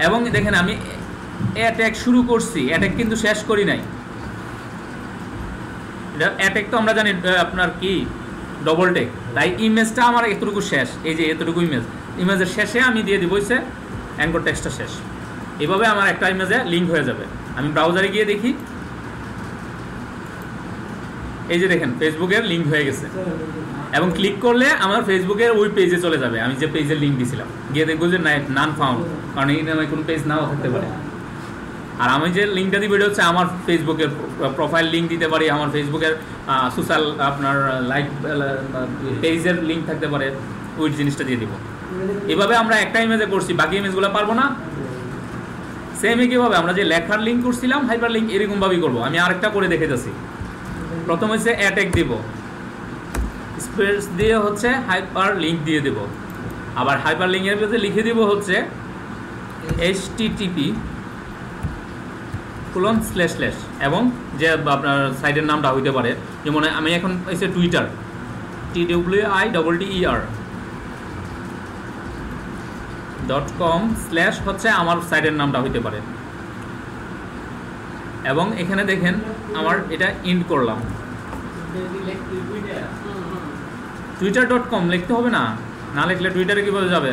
এবং দেখেন আমি অ্যাটাক শুরু করছি, অ্যাটাক কিন্তু শেষ করি নাই। এটা অ্যাটাক তো আমরা জানি আপনার কি ডবল টেক, তাই ইমেজটা আমার এতটুকু শেষ, এই যে এতটুকু ইমেজের শেষে আমি দিয়ে দিব হচ্ছে অ্যাঙ্কর টেক্সটটা শেষ। এভাবে আমার একটা ইমেজে লিঙ্ক হয়ে যাবে। আমি ব্রাউজারে গিয়ে দেখি, এই যে দেখেন ফেসবুকের লিঙ্ক হয়ে গেছে, এবং ক্লিক করলে আমার ফেসবুকের ওই পেজে চলে যাবে আমি যে পেজের লিঙ্ক দিয়েছিলাম। গিয়ে দেখবো যে নান ফাউন্ড, কারণ এই নামে কোনো পেজ নাও থাকতে পারে। আর আমি যে লিঙ্কটা দিব এটা হচ্ছে আমার ফেসবুকের প্রোফাইল লিঙ্ক দিতে পারি, আমার ফেসবুকের সোশ্যাল আপনার লাইক পেজের লিঙ্ক থাকতে পারে, ওই জিনিসটা দিয়ে দিব। এভাবে আমরা একটা ইমেজে করছি, বাকি ইমেজগুলো পারবো না। সেম একইভাবে আমরা যে লেখার লিঙ্ক করছিলাম হাইপার লিঙ্ক, এরকমভাবেই করবো। আমি আরেকটা করে দেখে যাচ্ছি। প্রথম হচ্ছে অ্যাটাক দিব, স্পেস দিয়ে হচ্ছে হাইপার লিঙ্ক দিয়ে দেব। আবার হাইপার লিঙ্কের ভিতরে লিখে দিব হচ্ছে http:// এবং যে আপনার সাইটের নামটা হইতে পারে, যেমন আমি এখন এসে টুইটার TWITER.com/ হচ্ছে আমার সাইটের নামটা হইতে পারে। এবং এখানে দেখেন আমার এটা ইন্ড করলাম, twitter.com লিখতে হবে না, না লিখলে টুইটারে কীভাবে যাবে।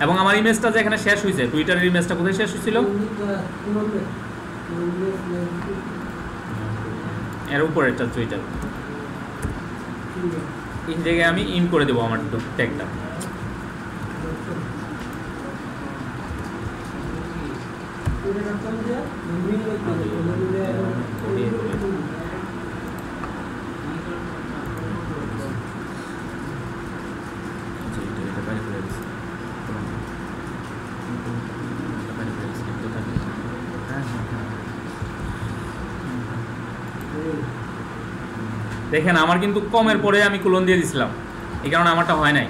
এবং আমার ইমেজটা যে এখানে শেষ হয়েছে, টুইটারের ইমেজটা কোথায় শেষ হয়েছিল, এর উপরে একটা টুইটার, এই জায়গায় আমি ইন করে দেবো আমার ট্যাগটা। দেখেন আমার কিন্তু কমের পরে আমি কোলন দিয়ে দিছিলাম, এই কারণে আমারটা হয় নাই।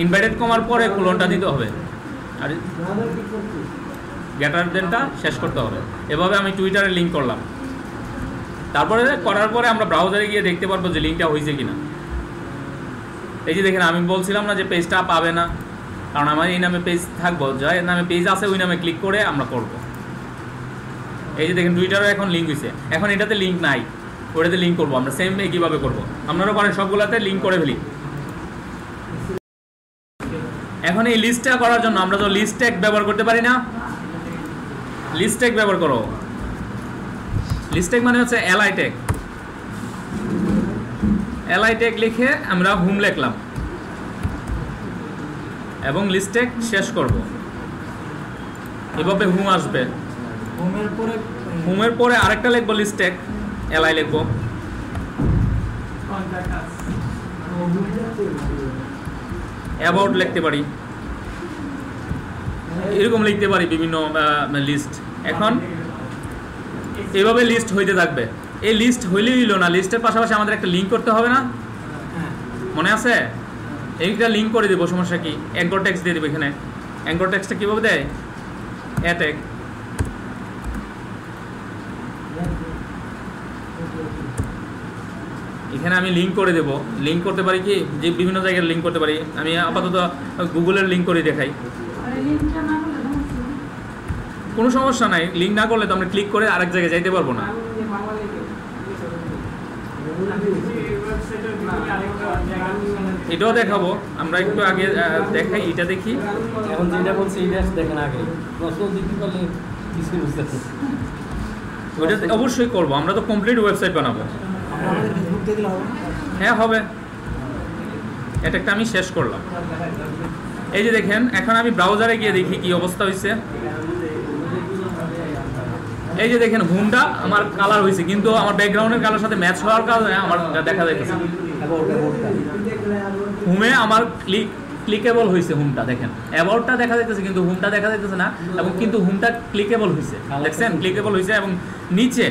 ইনভাইটেড কমার পরে কোলনটা দিতে হবে, আর গ্রেটার দেনটা শেষ করতে হবে। এভাবে আমি টুইটারে লিঙ্ক করলাম। তারপরে করার পরে আমরা ব্রাউজারে গিয়ে দেখতে পারবো যে লিঙ্কটা হয়েছে কিনা। এই যে দেখেন আমি বলছিলাম না যে পেজটা পাবে না, কারণ আমার এই নামে পেজ থাকবো, যার নামে পেজ আছে ওই নামে ক্লিক করে আমরা করব। এই যে দেখেন টুইটারে এখন লিঙ্ক হয়েছে, এখন এটাতে লিঙ্ক নাই, ওটাতে লিঙ্ক করবো আমরা। সেম কীভাবে করবো, আপনারা করেন সবগুলোতে লিঙ্ক করে ফেলি। এখন এই লিস্টটা করার জন্য আমরা তো লিস্ট ট্যাগ ব্যবহার করতে পারি না, লিস্ট ট্যাগ ব্যবহার করো। লিস্ট ট্যাগ মানে হচ্ছে এলআই ট্যাগ। এলআই ট্যাগ লিখে আমরা হোম লিখলাম এবং লিস্ট ট্যাগ শেষ করব। এভাবে হোম আসবে, হোমের পরে আরেকটা লিখবো লিস্ট ট্যাগ, এলআই লিখবো। অ্যাবাউট লিখতে পারি, এরকম লিখতে পারি বিভিন্ন লিস্ট। এখন এভাবে লিস্ট হইতে থাকবে। এই লিস্ট হইলেই হইল না, লিস্টের পাশাপাশি আমাদের একটা লিঙ্ক করতে হবে না, মনে আছে? এইটা লিঙ্ক করে দেবো, সমস্যা কি? অ্যাঙ্কর টেক্সট দিয়ে দেবো এখানে। অ্যাঙ্কর টেক্সটটা কীভাবে দেয়? অ্যাটাক। এখানে আমি লিঙ্ক করে দেবো। লিঙ্ক করতে পারি কি, যে বিভিন্ন জায়গায় লিঙ্ক করতে পারি। আমি আপাতত গুগলের লিঙ্ক করে দেখাই, কোনো সমস্যা নাই। লিঙ্ক না করলে তো আমরা ক্লিক করে আরেক জায়গায় যাইতে পারবো না। এটাও দেখাবো আমরা, একটু আগে দেখাই, এটা দেখি। এখন যেটা বলছি এটা দেখেন আগে, প্রশ্ন দিতে পারলে কিছু বুঝতেছে। ওইটা অবশ্যই করবো, আমরা তো কমপ্লিট ওয়েবসাইট বানাবো। হ্যাঁ হবে। এটা একটা আমি শেষ করলাম। এই যে দেখেন এখন আমি ব্রাউজারে গিয়ে দেখি কি অবস্থা হয়েছে। এই যে দেখেন হোমটা আমার কালার হয়েছে, কিন্তু আমার ব্যাকগ্রাউন্ডের কালার সাথে ম্যাচ হওয়ার কারণে আমার দেখা যাইতেছে হোমে আমার ক্লিকেবল হয়েছে। হোমটা দেখেন, অ্যাবাউটটা দেখা যাইতেছে কিন্তু হোমটা দেখা যাইতেছে না। এবং কিন্তু হোমটা ক্লিকেবল হয়েছে, দেখছেন? ক্লিকেবল হয়েছে। এবং নিচে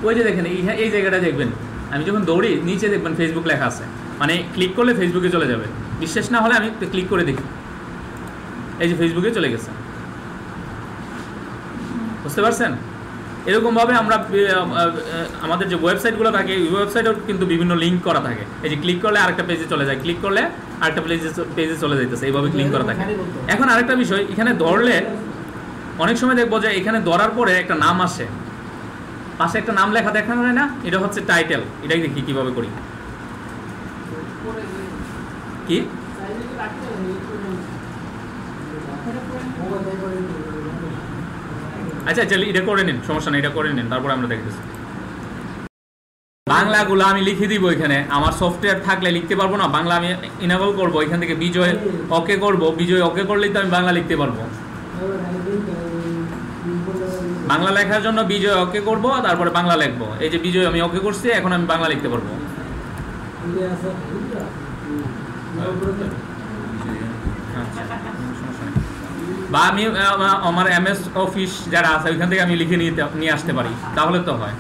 ওই যে দেখেন এই জায়গাটা দেখবেন, আমি যখন দৌড়ি নিচে দেখবেন ফেসবুক লেখা আছে, মানে ক্লিক করলে ফেসবুকে চলে যাবে। বিশ্বাস না হলে আমি ক্লিক করে দেখি, এই যে ফেসবুকে চলে গেছে। বুঝতে পারছেন? এরকমভাবে আমরা আমাদের যে ওয়েবসাইটগুলো থাকে, ওই ওয়েবসাইটেও কিন্তু বিভিন্ন লিঙ্ক করা থাকে। এই যে ক্লিক করলে আরেকটা পেজে চলে যায়, ক্লিক করলে আরেকটা পেজে চলে যাইতেছে, এইভাবে ক্লিক করা থাকে। এখন আরেকটা বিষয়, এখানে ধরলে অনেক সময় দেখবো যে এখানে ধরার পরে একটা নাম আসে, পাশে একটা নাম লেখা দেখানো যায় না, এটা হচ্ছে টাইটেল। এটাই দেখি কিভাবে করি। কি আচ্ছা আচ্ছা, এটা করে নিন, সমস্যা নেই, এটা করে নিন, তারপরে আমরা দেখতেছি। বাংলাগুলো আমি লিখে দিব এখানে। আমার সফটওয়্যার থাকলে লিখতে পারবো না, বাংলা আমি ইনেবল করবো, এখান থেকে বিজয় ওকে করব, বিজয় ওকে করলেই তো আমি বাংলা লিখতে পারবো। বাংলা লেখার জন্য বিজয় ওকে করব, তারপরে বাংলা লিখবো। এই যে বিজয় আমি ওকে করছি, এখন আমি বাংলা লিখতে পারবো। বা আমি আমার MS অফিস যারা আছে ওইখান থেকে আমি লিখে নিয়ে আসতে পারি, তাহলে তো হয়।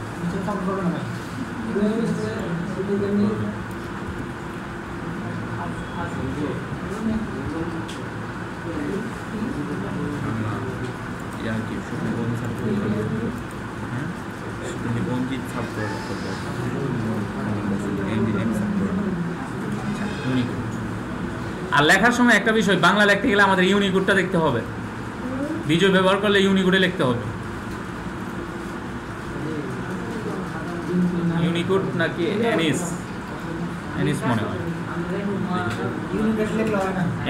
আর লেখার সময় একটা বিষয়, বাংলা লিখতে গেলে আমাদের ইউনিকোডটা দেখতে হবে। বিজয় ব্যবহার করলে ইউনিকোডে লিখতে হবে। ইউনিকোড নাকি এনিস মনে হয়,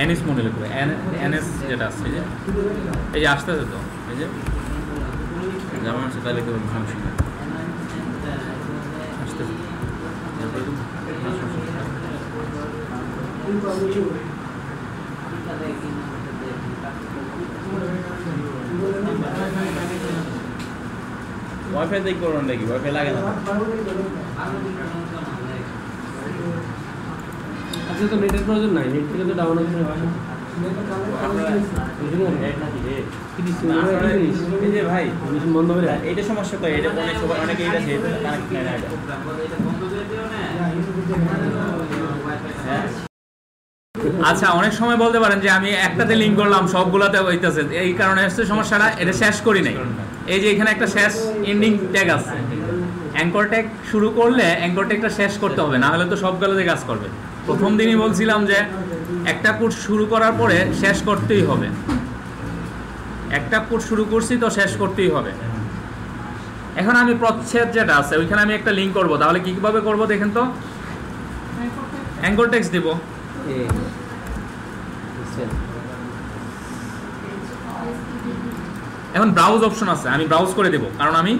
এনিস মনে লিখবে, এনএস যেটা আছে, এই যে আসতেছে তো, এই যে যেমন সেটা লিখতে হবে, সমস্যা আসতেছে। ওয়াইফাই দেখবো নাকি? ওয়াইফাই লাগে না। আচ্ছা, তো নেটের প্রয়োজন নাই, নেট থেকে তো ডাউনলোড করে হয় না। ভাই বন্ধ করে এইটা সমস্যা তো, এটা অনেকে এইটা আচ্ছা, অনেক সময় বলতে পারেন যে আমি একটাতে লিঙ্ক করলাম সবগুলোতে হইতেছে, এই কারণে হচ্ছে সমস্যাটা। এটা শেষ করি নাই, এই যে এখানে একটা শেষ এন্ডিং ট্যাগ আছে। অ্যাঙ্কর ট্যাগ শুরু করলে অ্যাঙ্কর ট্যাগটা শেষ করতে হবে, না হলে তো সবগুলোতে কাজ করবে। প্রথম দিনই বলছিলাম যে একটা কোর্স শুরু করার পরে শেষ করতেই হবে। একটা কোর্স শুরু করছি তো শেষ করতেই হবে। এখন আমি প্রচ্ছেদ যেটা আছে ওইখানে আমি একটা লিঙ্ক করব, তাহলে কিভাবে করব দেখেন তো। অ্যাঙ্কর টেক্সট দিব, এখন ব্রাউজ অপশন আছে, আমি ব্রাউজ করে দেব, কারণ আমি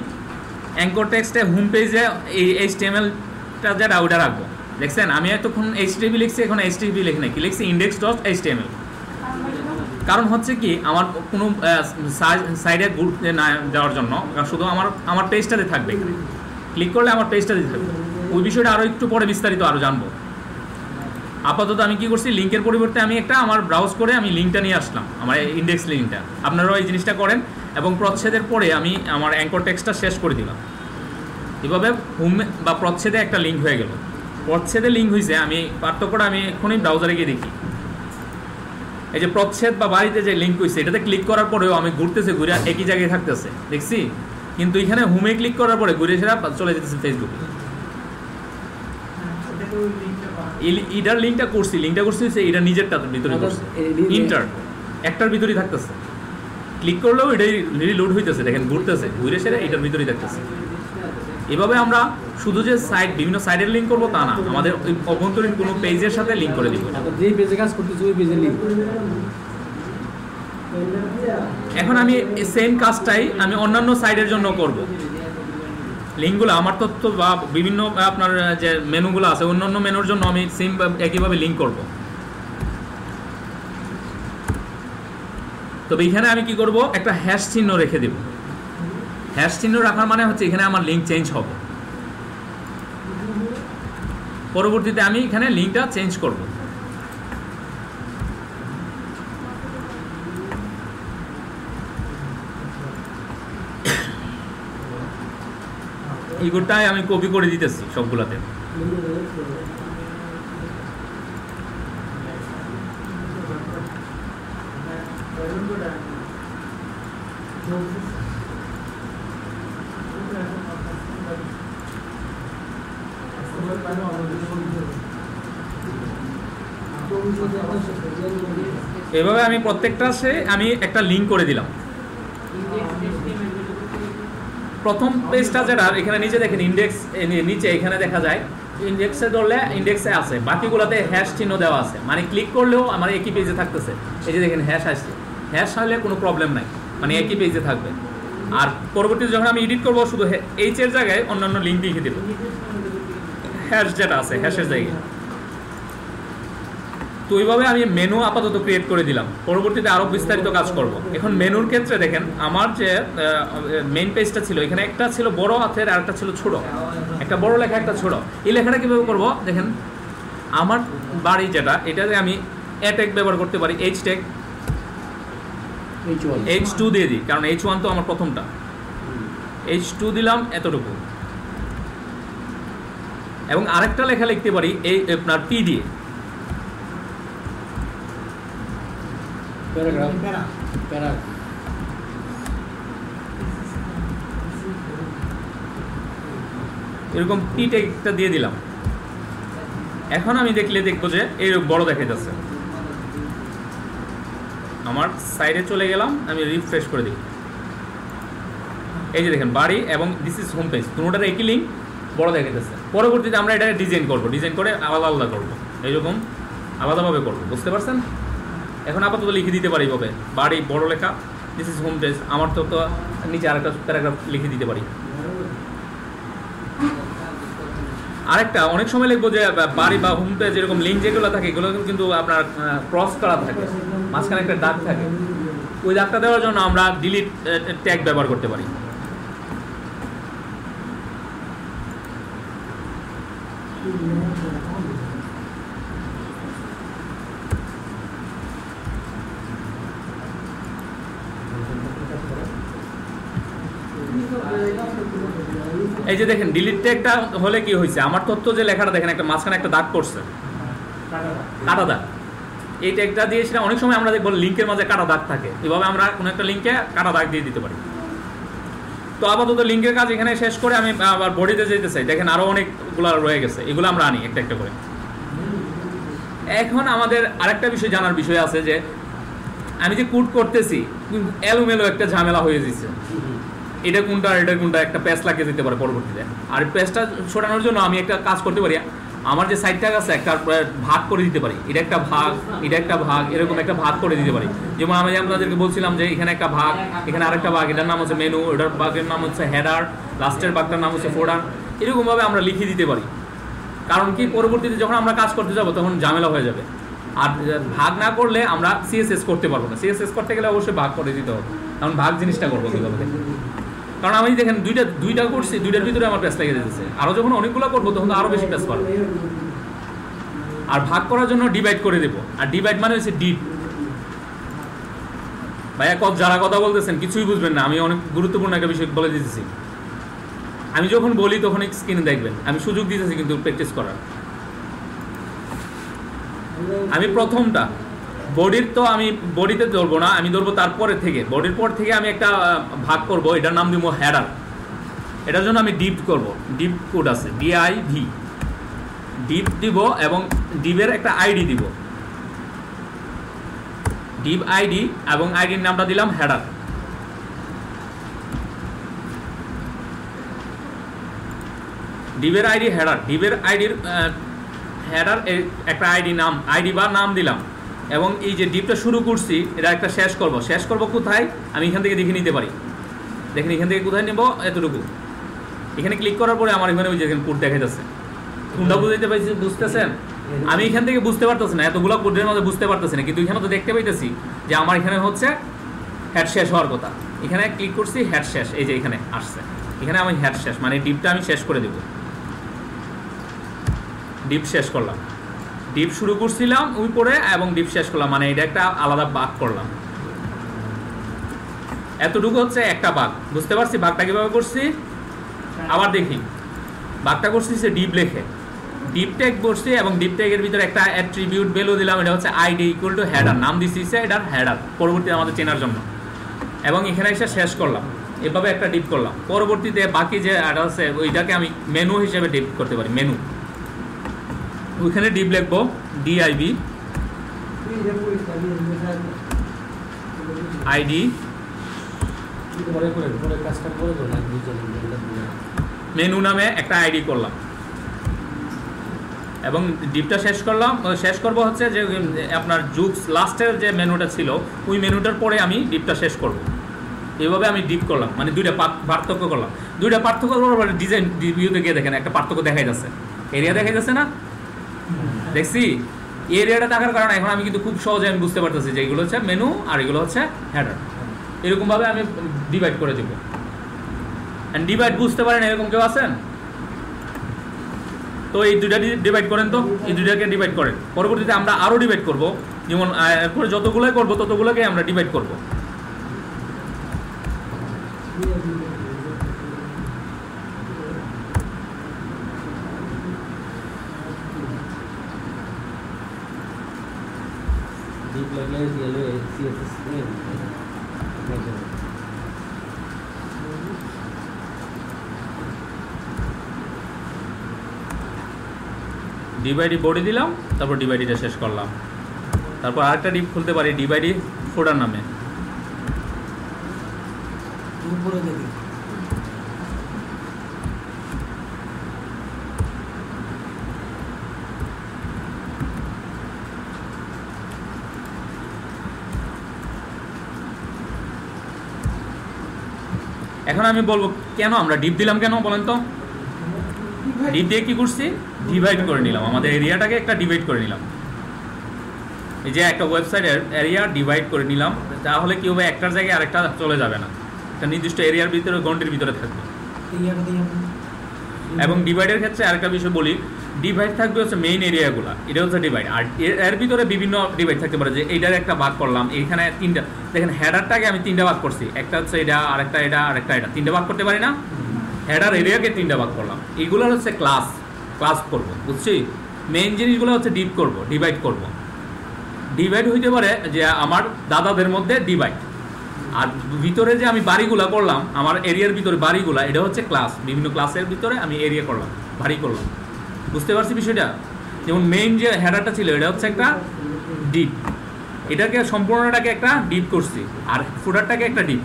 অ্যাঙ্কর টেক্সটে হোম পেজে এই HTML-টা যেটা ওটা রাখবো। দেখছেন আমি এতক্ষণ HTML লিখছি, এখন HTML লিখি না, কি লিখছি index.html। কারণ হচ্ছে কি, আমার কোনো সাইডে ঘুরতে না যাওয়ার জন্য, শুধু আমার পেজটাতে থাকবে। ক্লিক করলে আমার পেজটাতে থাকবে। ওই বিষয়টা আরও একটু পরে বিস্তারিত আরও জানবো। আপাতত আমি কি করছি, লিঙ্কের পরিবর্তে আমি একটা আমার ব্রাউজ করে আমি লিঙ্কটা নিয়ে আসলাম, আমার ইন্ডেক্স লিঙ্কটা। আপনারাও এই জিনিসটা করেন, এবং প্রচ্ছেদের পরে আমি আমার অ্যাঙ্কর টেক্সটটা শেষ করে দিলাম। এভাবে হোম বা প্রচ্ছেদে একটা লিঙ্ক হয়ে গেল। প্রচ্ছেদে লিঙ্ক হয়েছে, আমি পার্থক্যটা আমি এক্ষুনি ব্রাউজারে গিয়ে দেখি। এই যে প্রচ্ছেদ বা বাড়িতে যে লিঙ্ক হয়েছে, এটাতে ক্লিক করার পরেও আমি ঘুরতেছে, ঘুরে একই জায়গায় থাকতেছে, দেখছি। কিন্তু এখানে হোমে ক্লিক করার পরে ঘুরে সেটা চলে যেতেছে ফেসবুকে। এটার লিঙ্কটা করছি এটা নিজেরটা ভিতরে করছি, ইন্টার একটার ভিতরেই থাকতেছে। ক্লিক করলেও এটাই রিলোড হইতেছে, দেখেন ঘুরতেছে, ঘুরে সেটা এটার ভিতরেই থাকতেছে। এভাবে আমরা শুধু যে সাইট, বিভিন্ন সাইটের লিঙ্ক করবো তা না, আমাদের ওই অভ্যন্তরীণ কোনো পেজের সাথে লিঙ্ক করে দিব। যেই পেজে কাজ করতেছি ওই পেজে লিঙ্ক। এখন আমি সেম কাজটাই আমি অন্যান্য সাইটের জন্য করব। লিঙ্কগুলো আমার তথ্য বা বিভিন্ন আপনার যে মেনুগুলো আছে, অন্যান্য মেনুর জন্য আমি সেম একইভাবে লিঙ্ক করব। তবে এখানে আমি কি করব, একটা হ্যাশ চিহ্ন রেখে দেব। হ্যাশ চিহ্ন রাখার মানে হচ্ছে এখানে আমার লিঙ্ক চেঞ্জ হবে। পরবর্তীতে আমি এখানে লিঙ্কটা চেঞ্জ করব। এইগুলোটাই আমি কপি করে দিতেছি সবগুলাতে। এভাবে আমি প্রত্যেকটা আমি একটা লিঙ্ক করে দিলাম। প্রথম পেজটা যেটা এখানে নিচে দেখেন ইন্ডেক্স, নিচে এখানে দেখা যায় ইন্ডেক্সে ধরলে ইন্ডেক্সে আছে, বাকিগুলোতে হ্যাশ চিহ্ন দেওয়া আছে, মানে ক্লিক করলেও আমার একই পেজে থাকতেছে। এই যে দেখেন হ্যাশ আসছে, হ্যাশ হলে কোনো প্রবলেম নাই, মানে একই পেজে থাকবে। আর পরবর্তীতে যখন আমি এডিট করবো শুধু এইচ এর জায়গায় অন্যান্য লিঙ্ক লিখে দেবো, হ্যাশ যেটা আছে হ্যাশের জায়গায়। তো ওইভাবে আমি মেনু আপাতত ক্রিয়েট করে দিলাম, পরবর্তীতে আরও বিস্তারিত কাজ করব। এখন মেনুর ক্ষেত্রে দেখেন আমার যে মেইন পেজটা ছিল, এখানে একটা ছিল বড় হাতের আর একটা ছিল ছোট, একটা বড় লেখা একটা ছোট। এই লেখাটা কীভাবে করবো দেখেন, আমার বাড়ি যেটা এটাতে আমি এ ট্যাগ ব্যবহার করতে পারি, এইচ ট্যাগ H2 দিয়ে দিই, কারণ H1 তো আমার প্রথমটা, H2 দিলাম এতটুকু। এবং আরেকটা লেখা লিখতে পারি এই আপনার P দিয়ে, এরকম P ট্যাগটা দিয়ে দিলাম। এখন আমি দেখবো যে এরকম বড় দেখা যাচ্ছে। আমার সাইডে চলে গেলাম, আমি রিফ্রেশ করে দিই, এই যে দেখেন বাড়ি এবং দিস ইজ হোম পেজ, দুটোটার একই লিঙ্ক, বড় দেখা যাচ্ছে। পরবর্তীতে আমরা এটাকে ডিজাইন করবো, ডিজাইন করে আলাদা আলাদা করবো, এইরকম আলাদাভাবে করবো, বুঝতে পারছেন? এখন আপাতত লিখে দিতে পারি ভাবে বাড়ি বড় লেখা, দিস ইজ হোম পেজ, আমার তো নিচে আরেকটা প্যারাগ্রাফ লিখে দিতে পারি। আরেকটা অনেক সময় লিখবো যে বাড়ি বা হোম পেজ এরকম লিঙ্ক যেগুলো থাকে এগুলো কিন্তু আপনার ক্রস করা থাকে, মাঝখানে একটা দাগ থাকে, ওই দাগটা দেওয়ার জন্য আমরা ডিলিট ট্যাগ ব্যবহার করতে পারি। এই যে দেখেন ডিলিট ট্যাগটা হলে কি হয়েছে, আমার তথ্য যে লেখাটা দেখেন একটা মাঝখানে একটা দাগ করছে, কাটা দাগ। এই ট্যাগটা দিয়েছিলাম, অনেক সময় আমরা দেখবো লিঙ্কের মাঝে কাটা দাগ থাকে, এভাবে আমরা কোনো একটা লিঙ্কে কাটা দাগ দিয়ে দিতে পারি। তো আপাতত লিঙ্কের কাজ এখানে শেষ করে আমি আবার বডিতে যেতে চাই, দেখেন আরও অনেকগুলো রয়ে গেছে, এগুলো আমরা আনি একটা একটা করে। এখন আমাদের আরেকটা বিষয় জানার বিষয় আছে যে আমি যে কোড করতেছি এলোমেলো একটা ঝামেলা হয়ে যাচ্ছে, এটা কোনটা এটা কোনটা একটা প্যাচ লাগিয়ে দিতে পারে পরবর্তীতে। আর প্যাচটা ছোটানোর জন্য আমি একটা কাজ করতে পারি, আমার যে সাইডটা আছে একটা ভাগ করে দিতে পারি, এটা একটা ভাগ এটা একটা ভাগ, এরকম একটা ভাগ করে দিতে পারি। যেমন আমি আপনাদেরকে বলছিলাম যে এখানে একটা ভাগ, এখানে আরেকটা ভাগ, এটার নাম হচ্ছে মেনু, এটার ভাগের নাম হচ্ছে হেডার, লাস্টের ভাগটার নাম হচ্ছে ফোল্ডার, এরকমভাবে আমরা লিখে দিতে পারি। কারণ কি পরবর্তীতে যখন আমরা কাজ করতে যাব তখন ঝামেলা হয়ে যাবে। আর ভাগ না করলে আমরা সিএসএস করতে পারবো না, সিএসএস করতে গেলে অবশ্যই ভাগ করে দিতে হবে। কারণ ভাগ জিনিসটা করবো কীভাবে, কারণ আমি দেখেন দুইটা করছি, দুইটার ভিতরে আমার প্যাচ লেগে যেতেছে, আরও যখন অনেকগুলো করবো তখন তো আরও বেশি প্যাচ পারবো। আর ভাগ করার জন্য ডিভাইড করে দেবো, আর ডিভাইড মানে হচ্ছে ডিপ। ভাইয়া যারা কথা বলতেছেন কিছুই বুঝবেন না, আমি অনেক গুরুত্বপূর্ণ একটা বিষয় বলে দিতেছি। আমি যখন বলি তখন স্ক্রিনে দেখবেন, আমি সুযোগ দিতেছি কিন্তু প্র্যাকটিস করার। আমি প্রথমটা বডির তো আমি বডিতে ধরবো না, আমি ধরবো তারপরে থেকে, বডির পর থেকে আমি একটা ভাগ করব, এটার নাম দিব হেডার। এটার জন্য আমি ডিপ করব, ডিপ কোড আছে DIV, ডিপ দিব এবং ডিপের একটা আইডি দিব, ডিপ আইডি, এবং আইডির নামটা দিলাম হেডার। ডিপের আইডি হেডার, ডিপের আইডির হেডার একটা আইডি বা নাম দিলাম। এবং এই যে ডিপটা শুরু করছি এটা একটা শেষ করব কোথায় আমি এখান থেকে দেখে নিতে পারি। দেখেন এখান থেকে কোথায় নেব, এতটুকু। এখানে ক্লিক করার পরে আমার এখানে ওই যে কোড দেখা যাচ্ছে, কোনটা বুঝতে পারছি, বুঝতেছেন? আমি এখান থেকে বুঝতে পারতেছি না, এতগুলো কোডের মধ্যে বুঝতে পারতেছি না, কিন্তু এখানে তো দেখতে পাইতেছি যে আমার এখানে হচ্ছে হেড শেষ হওয়ার কথা। এখানে ক্লিক করছি, হেড শেষ, এই যে এখানে আসছে, এখানে আমি হেড শেষ মানে ডিপটা আমি শেষ করে দেব। ডিপ শেষ করলাম, ডিপ শুরু করছিলাম উপরে এবং ডিপ শেষ করলাম, মানে এটা একটা আলাদা ভাগ করলাম। এতটুকু হচ্ছে একটা ভাগ, বুঝতে পারছি ভাগটা কীভাবে করছি। আবার দেখি ভাগটা করছি সে ডিপ লেখে, ডিপ ট্যাগ করছি এবং ডিপ ট্যাগের ভিতরে একটা অ্যাট্রিবিউট ভ্যালু দিলাম, এটা হচ্ছে আইডি ইকুয়াল টু হেডার, নাম দিচ্ছি এটার হেডার পরবর্তীতে আমাদের চেনার জন্য। এবং এখানে এসে শেষ করলাম, এভাবে একটা ডিপ করলাম। পরবর্তীতে বাকি যে এটা আছে ওইটাকে আমি মেনু হিসেবে ডিপ করতে পারি, মেনু। ওইখানে ডিপ লিখবো DIV আইডি পরে কাজটা করে দেবো না মেনু নামে একটা আইডি করলাম এবং ডিপটা শেষ করব হচ্ছে যে আপনার জুক্স লাস্টের যে মেনুটা ছিল ওই মেনুটার পরে আমি ডিপটা শেষ করব। এইভাবে আমি ডিপ করলাম, মানে দুইটা পার্থক্য করলাম। দুইটা পার্থক্য করার পরে ডিজাইন ভিউতে গিয়ে দেখেন একটা পার্থক্য দেখাই যাচ্ছে, এরিয়া দেখাই যাচ্ছে না, দেখছি এরিয়াটা থাকার কারণে এখন আমি কিন্তু খুব সহজে আমি বুঝতে পারতেছি যে এগুলো হচ্ছে মেনু আর এগুলো হচ্ছে হেডার। এরকমভাবে আমি ডিভাইড করে দেবো। অ্যান্ড ডিভাইড বুঝতে পারেন এরকম কেউ আছেন? তো এই দুইটা ডিভাইড করেন, তো এই দুইটাকে ডিভাইড করেন। পরবর্তীতে আমরা আরও ডিভাইড করব, যেমন এরপরে যতগুলোই করবো ততগুলোকে আমরা ডিভাইড করব। ডিভাইডি বডি দিলাম, তারপর ডিভাইডিটা শেষ করলাম। তারপর আরেকটা ডিপ খুলতে পারি ডিভাইডি ফোল্ডার নামে। উপরে দেখি এখন আমি বলবো কেন আমরা ডিপ দিলাম, কেন বলেন তো? ডিপ দিয়ে কি করছি? ডিভাইড করে নিলাম, আমাদের এরিয়াটাকে একটা ডিভাইড করে নিলাম। এই যে একটা ওয়েবসাইটের এরিয়া ডিভাইড করে নিলাম, তাহলে কি হবে, একটার জায়গায় আরেকটা চলে যাবে না, একটা নির্দিষ্ট এরিয়ার ভিতরে গন্ডির ভিতরে থাকবে। এবং ডিভাইডের ক্ষেত্রে আরেকটা বিষয় বলি, ডিভাইড থাকবে হচ্ছে মেইন এরিয়াগুলো, এটা হচ্ছে ডিভাইড। আর এর ভিতরে বিভিন্ন ডিভাইড থাকতে পারে, যে এইটার একটা ভাগ করলাম, এইখানে তিনটা, দেখেন হেডারটাকে আমি তিনটা ভাগ করছি, একটা হচ্ছে এটা, আরেকটা এটা, আরেকটা এটা, তিনটা ভাগ করতে পারি না? হেডার এরিয়াকে তিনটা ভাগ করলাম। এইগুলো হচ্ছে ক্লাস করবো, বুঝছি? মেইন জিনিসগুলো হচ্ছে ডিপ করব, ডিভাইড করব। ডিভাইড হইতে পারে যে আমার দাদাদের মধ্যে ডিভাইড, আর ভিতরে যে আমি বাড়িগুলা করলাম, আমার এরিয়ার ভিতরে বাড়িগুলা, এটা হচ্ছে ক্লাস। বিভিন্ন ক্লাসের ভিতরে আমি এরিয়া করলাম, বাড়ি করলাম। বুঝতে পারছি বিষয়টা? যেমন মেইন যে হেডারটা ছিল এটা হচ্ছে একটা ডিপ, এটাকে সম্পূর্ণটাকে একটা ডিপ করছি, আর ফুটারটাকে একটা ডিপ।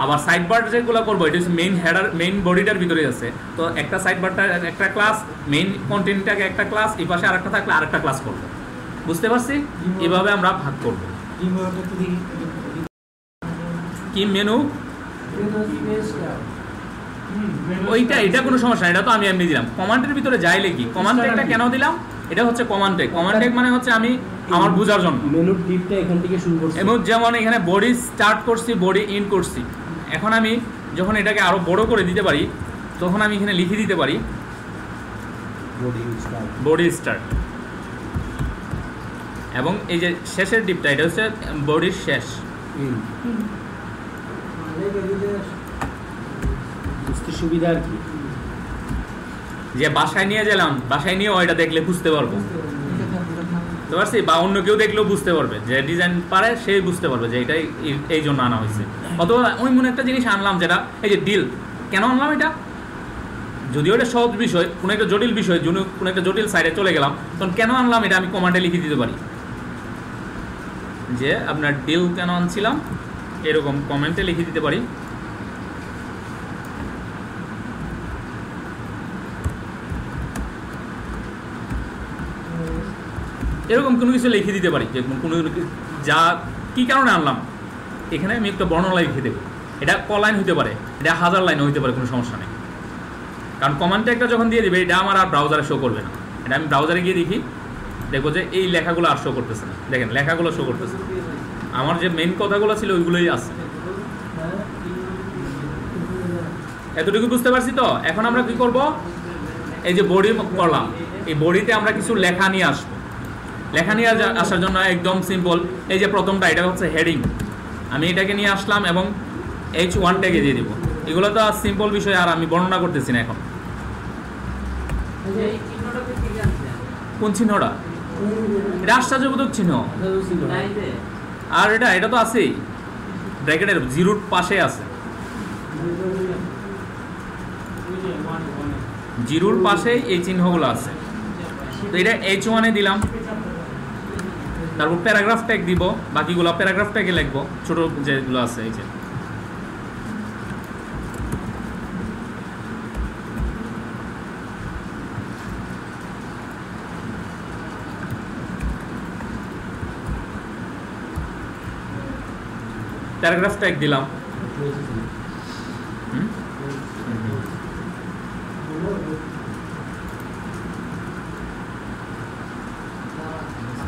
আবার সাইড বার যেগুলো করবো এটা হচ্ছে মেইন হেডার, মেইন বডিটার ভিতরে আছে, তো একটা সাইড বারটা একটা ক্লাস, মেইন কন্টেন্টটাকে একটা ক্লাস, এই পাশে আরেকটা থাকলে আরেকটা ক্লাস করবো। বুঝতে পারছি? এভাবে আমরা ভাগ করবো। কি মেনু ওইটা, এটা কোনো সমস্যা, এটা তো আমি এমনি দিলাম। কমান্ডের ভিতরে যাইলে কি, কমান্ড ট্যাগটা কেন দিলাম? এটা হচ্ছে কমান্ড ট্যাগ। কমান্ড ট্যাগ মানে হচ্ছে আমি আমার বোঝার জন্য মেনুর ডিপটা এখান থেকে শুরু করছি, এবং যেমন এখানে বডি স্টার্ট করছি, বডি ইন করছি। এখন আমি যখন এটাকে আরো বড় করে দিতে পারি, তখন আমি এখানে লিখে দিতে পারি বডি স্টার্ট। এবং এই যে শেষের ডিপটা, এটা হচ্ছে বডির শেষ। বুঝতে সুবিধা আর কি, যে বাসায় নিয়ে গেলাম, বাসায় নিয়ে ওইটা দেখলে বুঝতে পারবো, বুঝতে পারছি? বা অন্য কেউ দেখলেও বুঝতে পারবে, যে ডিজাইন পারে সেই বুঝতে পারবে যে এটাই এই জন্য আনা হয়েছে। অথবা ওই মনে একটা জিনিস আনলাম, যেটা এই যে ডিল, কেন আনলাম এটা? যদিও এটা সহজ বিষয়, কোনো একটা জটিল বিষয়, কোনো একটা জটিল সাইডে চলে গেলাম, তখন কেন আনলাম এটা আমি কমান্ডে লিখে দিতে পারি, যে আপনার ডিল কেন আনছিলাম, এরকম কমেন্টে লিখে দিতে পারি। এরকম কোনো কিছু লিখে দিতে পারি, যে কোনো যা কী কারণে আনলাম, এখানে আমি একটা বর্ণনা লিখে দেবো। এটা ক লাইন হইতে পারে, এটা 1000 লাইন হইতে পারে, কোনো সমস্যা নেই। কারণ কমান্ড ট্যাগটা যখন দিয়ে দেবে, এটা আমার আর ব্রাউজারে শো করবে না। এটা আমি ব্রাউজারে গিয়ে দেখি, দেখবো যে এই লেখাগুলো আর শো করতেছে না। দেখেন লেখাগুলো শো করতেছে, আমার যে মেইন কথাগুলো ছিল ওইগুলোই আছে। এতটুকু বুঝতে পারছি তো? এখন আমরা কি করব, এই যে বডি করলাম, এই বডিতে আমরা কিছু লেখা নিয়ে আসবো। লেখা নিয়ে আসার জন্য একদম সিম্পল, এই যে প্রথমটা, এটা হচ্ছে হেডিং। আমি এটাকে নিয়ে আসলাম এবং H1 ট্যাগে দিয়ে দিব। এগুলো তো সিম্পল বিষয়, আর আমি বর্ণনা করতেছি না এখন। কোন চিহ্নটা? এটা আশ্চর্যবোধক চিহ্ন। আর এটা তো আছেই, ব্র্যাকেটের জিরোর পাশে আছে, জিরোর পাশেই এই চিহ্নগুলো আছে। তো এটা H1 এ দিলাম, তারপর প্যারাগ্রাফ ট্যাগ দিব, বাকিগুলো প্যারাগ্রাফ ট্যাগে লিখবো, ছোট যেগুলো আছে এই যে প্যারাগ্রাফ ট্যাগ দিলাম। হুম?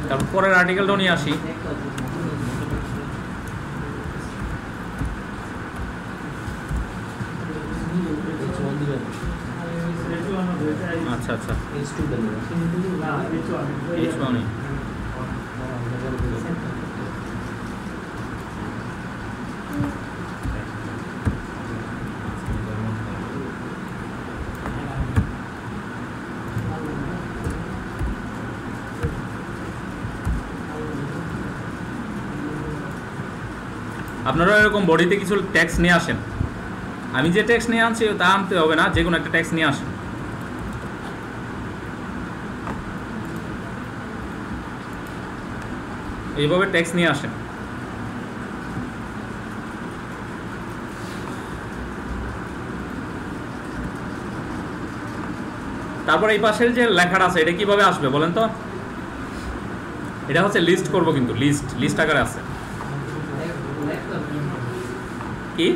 তারপর পরের আর্টিকেলটাও নিয়ে আসি। আচ্ছা আচ্ছা, H1 আপনারা এরকম বডিতে কিছু ট্যাক্স নিয়ে আসেন। আমি যে ট্যাক্স নিয়ে আনছি তা আনতে হবে না, যে কোনো একটা ট্যাক্স নিয়ে আসেন। এইভাবে ট্যাক্স নিয়ে আসেন। তারপর এই পাশের যে লেখাটা আছে এটা কিভাবে আসবে বলেন তো? এটা হচ্ছে লিস্ট করব, কিন্তু লিস্ট আকারে আছে। কি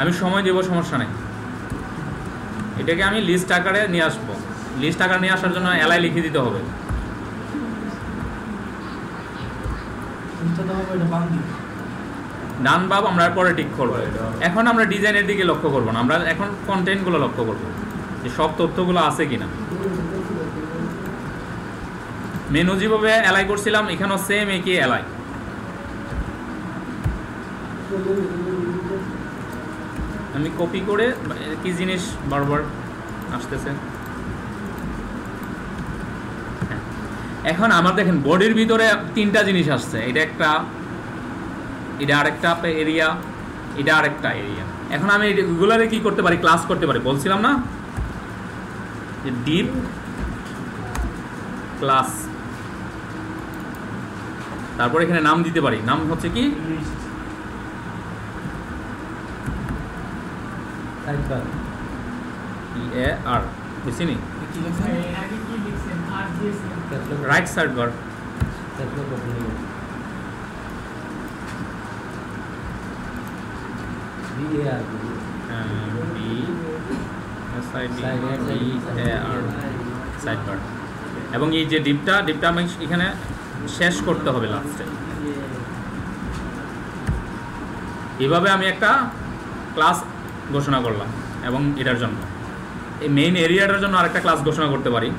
আমি সময় দেব, সমস্যা নেই। এটাকে আমি লিস্ট আকারে নিয়ে আসবো। লিস্ট আকারে নিয়ে আসার জন্য এলআই লিখে দিতে হবে। ডান বাব আমরা পরে ঠিক করবো। এখন আমরা ডিজাইনের দিকে লক্ষ্য করবো না, আমরা এখন কন্টেন্টগুলো লক্ষ্য করবো যে সব তথ্যগুলো আছে কিনা। মেনু যেভাবে এলআই করছিলাম এখানেও সেম একই এলআই। আমি কপি করে কি জিনিস বারবার আসতেছে। এখন আমার দেখেন বডির ভিতরে তিনটা জিনিস আসছে, এটা একটা, এটা আরেকটা এরিয়া, এটা আরেকটা এরিয়া। এখন আমি এগুলারে কি করতে পারি? ক্লাস করতে পারি। বলছিলাম না যে ডিপ ক্লাস, তারপর এখানে নাম দিতে পারি। নাম হচ্ছে কি EAR, বুঝছিনি? রাইট সাইড বার সাইড বার। এবং এই যে ডিপটা আমি এখানে শেষ করতে হবে লাস্টে। এইভাবে আমি একটা ক্লাস ঘোষণা করলাম এবং এটার জন্য এই মেইন এরিয়াটার জন্য আরেকটা ক্লাস ঘোষণা করতে পারি।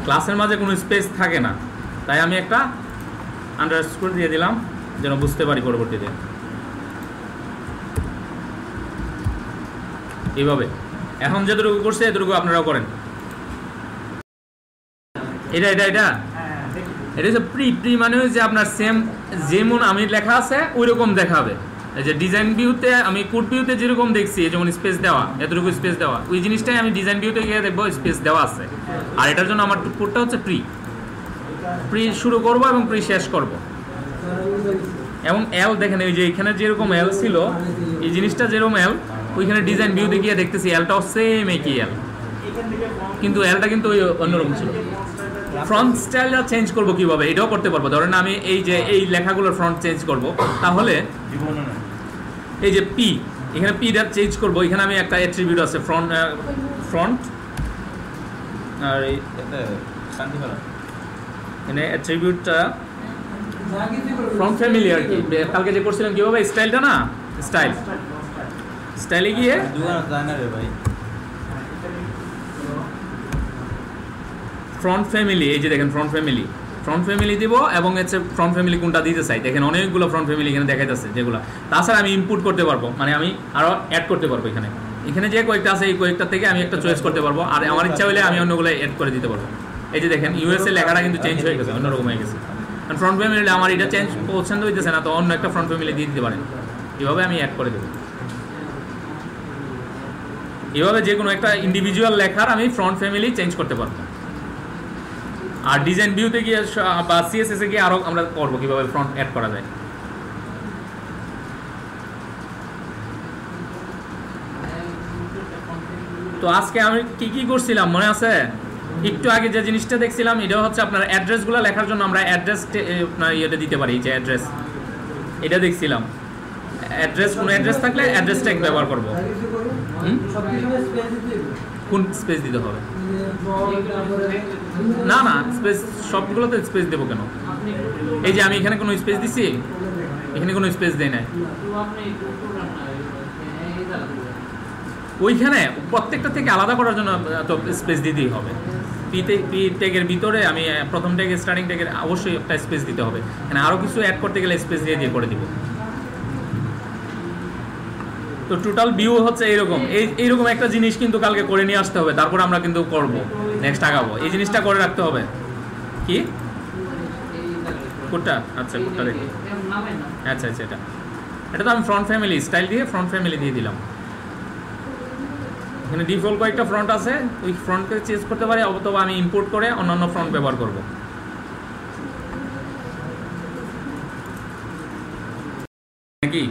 ক্লাসের মাঝে কোনো স্পেস থাকে না, তাই আমি একটা আন্ডারস্কোর দিয়ে দিলাম যেন বুঝতে পারি পরবর্তীতে। এইভাবে এখন যেটুকু করছে এতটুকু আপনারাও করেন। এটা এটা এটা এটা হচ্ছে প্রি মানে হচ্ছে আপনার সেম যেমন আমি লেখা আছে ওই রকম দেখাবে। এই যে ডিজাইন ভিউতে আমি কোড ভিউতে যেরকম দেখছি যেমন স্পেস দেওয়া, এতটুকু স্পেস দেওয়া, ওই জিনিসটাই আমি ডিজাইন ভিউতে গিয়ে দেখবো স্পেস দেওয়া আছে। আর এটার জন্য আমার কোডটা হচ্ছে প্রি শুরু করব এবং প্রি শেষ করব। এবং এল দেখেন ওই যে এখানে যেরকম এল ছিল এই জিনিসটা যেরকম এল, ওইখানে ডিজাইন ভিউতে গিয়ে দেখতেছি এলটাও সেম একই এল, কিন্তু এলটা কিন্তু ওই অন্যরকম ছিল। ফ্রন্ট স্টাইলটা চেঞ্জ করব কিভাবে এটাও করতে পারবো। ধরেন আমি এই যে এই লেখাগুলোর ফ্রন্ট চেঞ্জ করব, তাহলে এই যে পি এখানে পিটা চেঞ্জ করব। এখানে আমি একটা অ্যাট্রিবিউট আছে ফ্রন্ট আর এখানে অ্যাট্রিবিউটটা ফ্রন্ট ফ্যামিলি আর কি কালকে যে করছিলাম কিভাবে স্টাইলটা না স্টাইলে গিয়ে ফ্রন্ট ফ্যামিলি, এই যে দেখেন ফ্রন্ট ফ্যামিলি দিব এবং হচ্ছে ফ্রন্ট ফ্যামিলি কোনটা দিতে চাই দেখেন অনেকগুলো ফ্রন্ট ফ্যামিলি এখানে দেখা যাচ্ছে যেগুলো। তাছাড়া আমি ইনপুট করতে পারবো, মানে আমি আরও অ্যাড করতে পারবো। এখানে যে কয়েকটা আছে এই কয়েকটা থেকে আমি একটা চয়েস করতে পারবো, আর আমার ইচ্ছা হলে আমি অন্যগুলো অ্যাড করে দিতে পারবো। এই যে দেখেন ইউএসএ লেখাটা কিন্তু চেঞ্জ হয়ে গেছে, অন্যরকম হয়ে গেছে। কারণ ফ্রন্ট ফ্যামিলি আমার এটা চেঞ্জ পছন্দ হইতেছে না, তো অন্য একটা ফ্রন্ট ফ্যামিলি দিয়ে দিতে পারেন। এভাবে আমি অ্যাড করে দেবো। এভাবে যে কোনো একটা ইন্ডিভিজুয়াল লেখার আমি ফ্রন্ট ফ্যামিলি চেঞ্জ করতে পারবো। আর ডিজাইন ভিউতে গিয়ে বা সিএসএস এ গিয়ে আরও আমরা করবো কীভাবে ফ্রন্ট অ্যাড করা যায়। তো আজকে আমি কি কি করছিলাম মনে আছে? একটু আগে যে জিনিসটা দেখছিলাম এটা হচ্ছে আপনার অ্যাড্রেসগুলো লেখার জন্য আমরা অ্যাড্রেস আপনার ইয়েটা দিতে পারি, যে অ্যাড্রেস এটা দেখছিলাম। অ্যাড্রেস কোনো অ্যাড্রেস থাকলে অ্যাড্রেস ট্যাগ ব্যবহার করব। কোন স্পেস দিতে হবে? না না, স্পেস সবগুলোতে স্পেস দেবো কেন? এই যে আমি এখানে কোনো স্পেস দিছি, এখানে কোনো স্পেস দেই নাই। ওইখানে প্রত্যেকটা থেকে আলাদা করার জন্য তো স্পেস দিতেই হবে। পি ট্যাগের ভিতরে আমি প্রথম ট্যাগের স্টার্টিং ট্যাগের অবশ্যই একটা স্পেস দিতে হবে। মানে আরও কিছু অ্যাড করতে গেলে স্পেস দিয়ে করে দিব। তো টোটাল ভিউ হচ্ছে এইরকম। এইরকম একটা জিনিস কিন্তু কালকে করে নিয়ে আসতে হবে, তারপর আমরা কিন্তু করব, নেক্সট আগাবো। এই জিনিসটা করে রাখতে হবে। কি কোডটা? আচ্ছা কোডটা দেখি। আচ্ছা আচ্ছা, এটা তো আমি ফ্রন্ট ফ্যামিলি স্টাইল দিয়ে ফ্রন্ট ফ্যামিলি দিয়ে দিলাম। এখানে ডিফল্ট কয়েকটা ফ্রন্ট আছে, ওই ফ্রন্টকে চেঞ্জ করতে পারি, অথবা আমি ইম্পোর্ট করে অন্যান্য ফ্রন্ট ব্যবহার করব। নাকি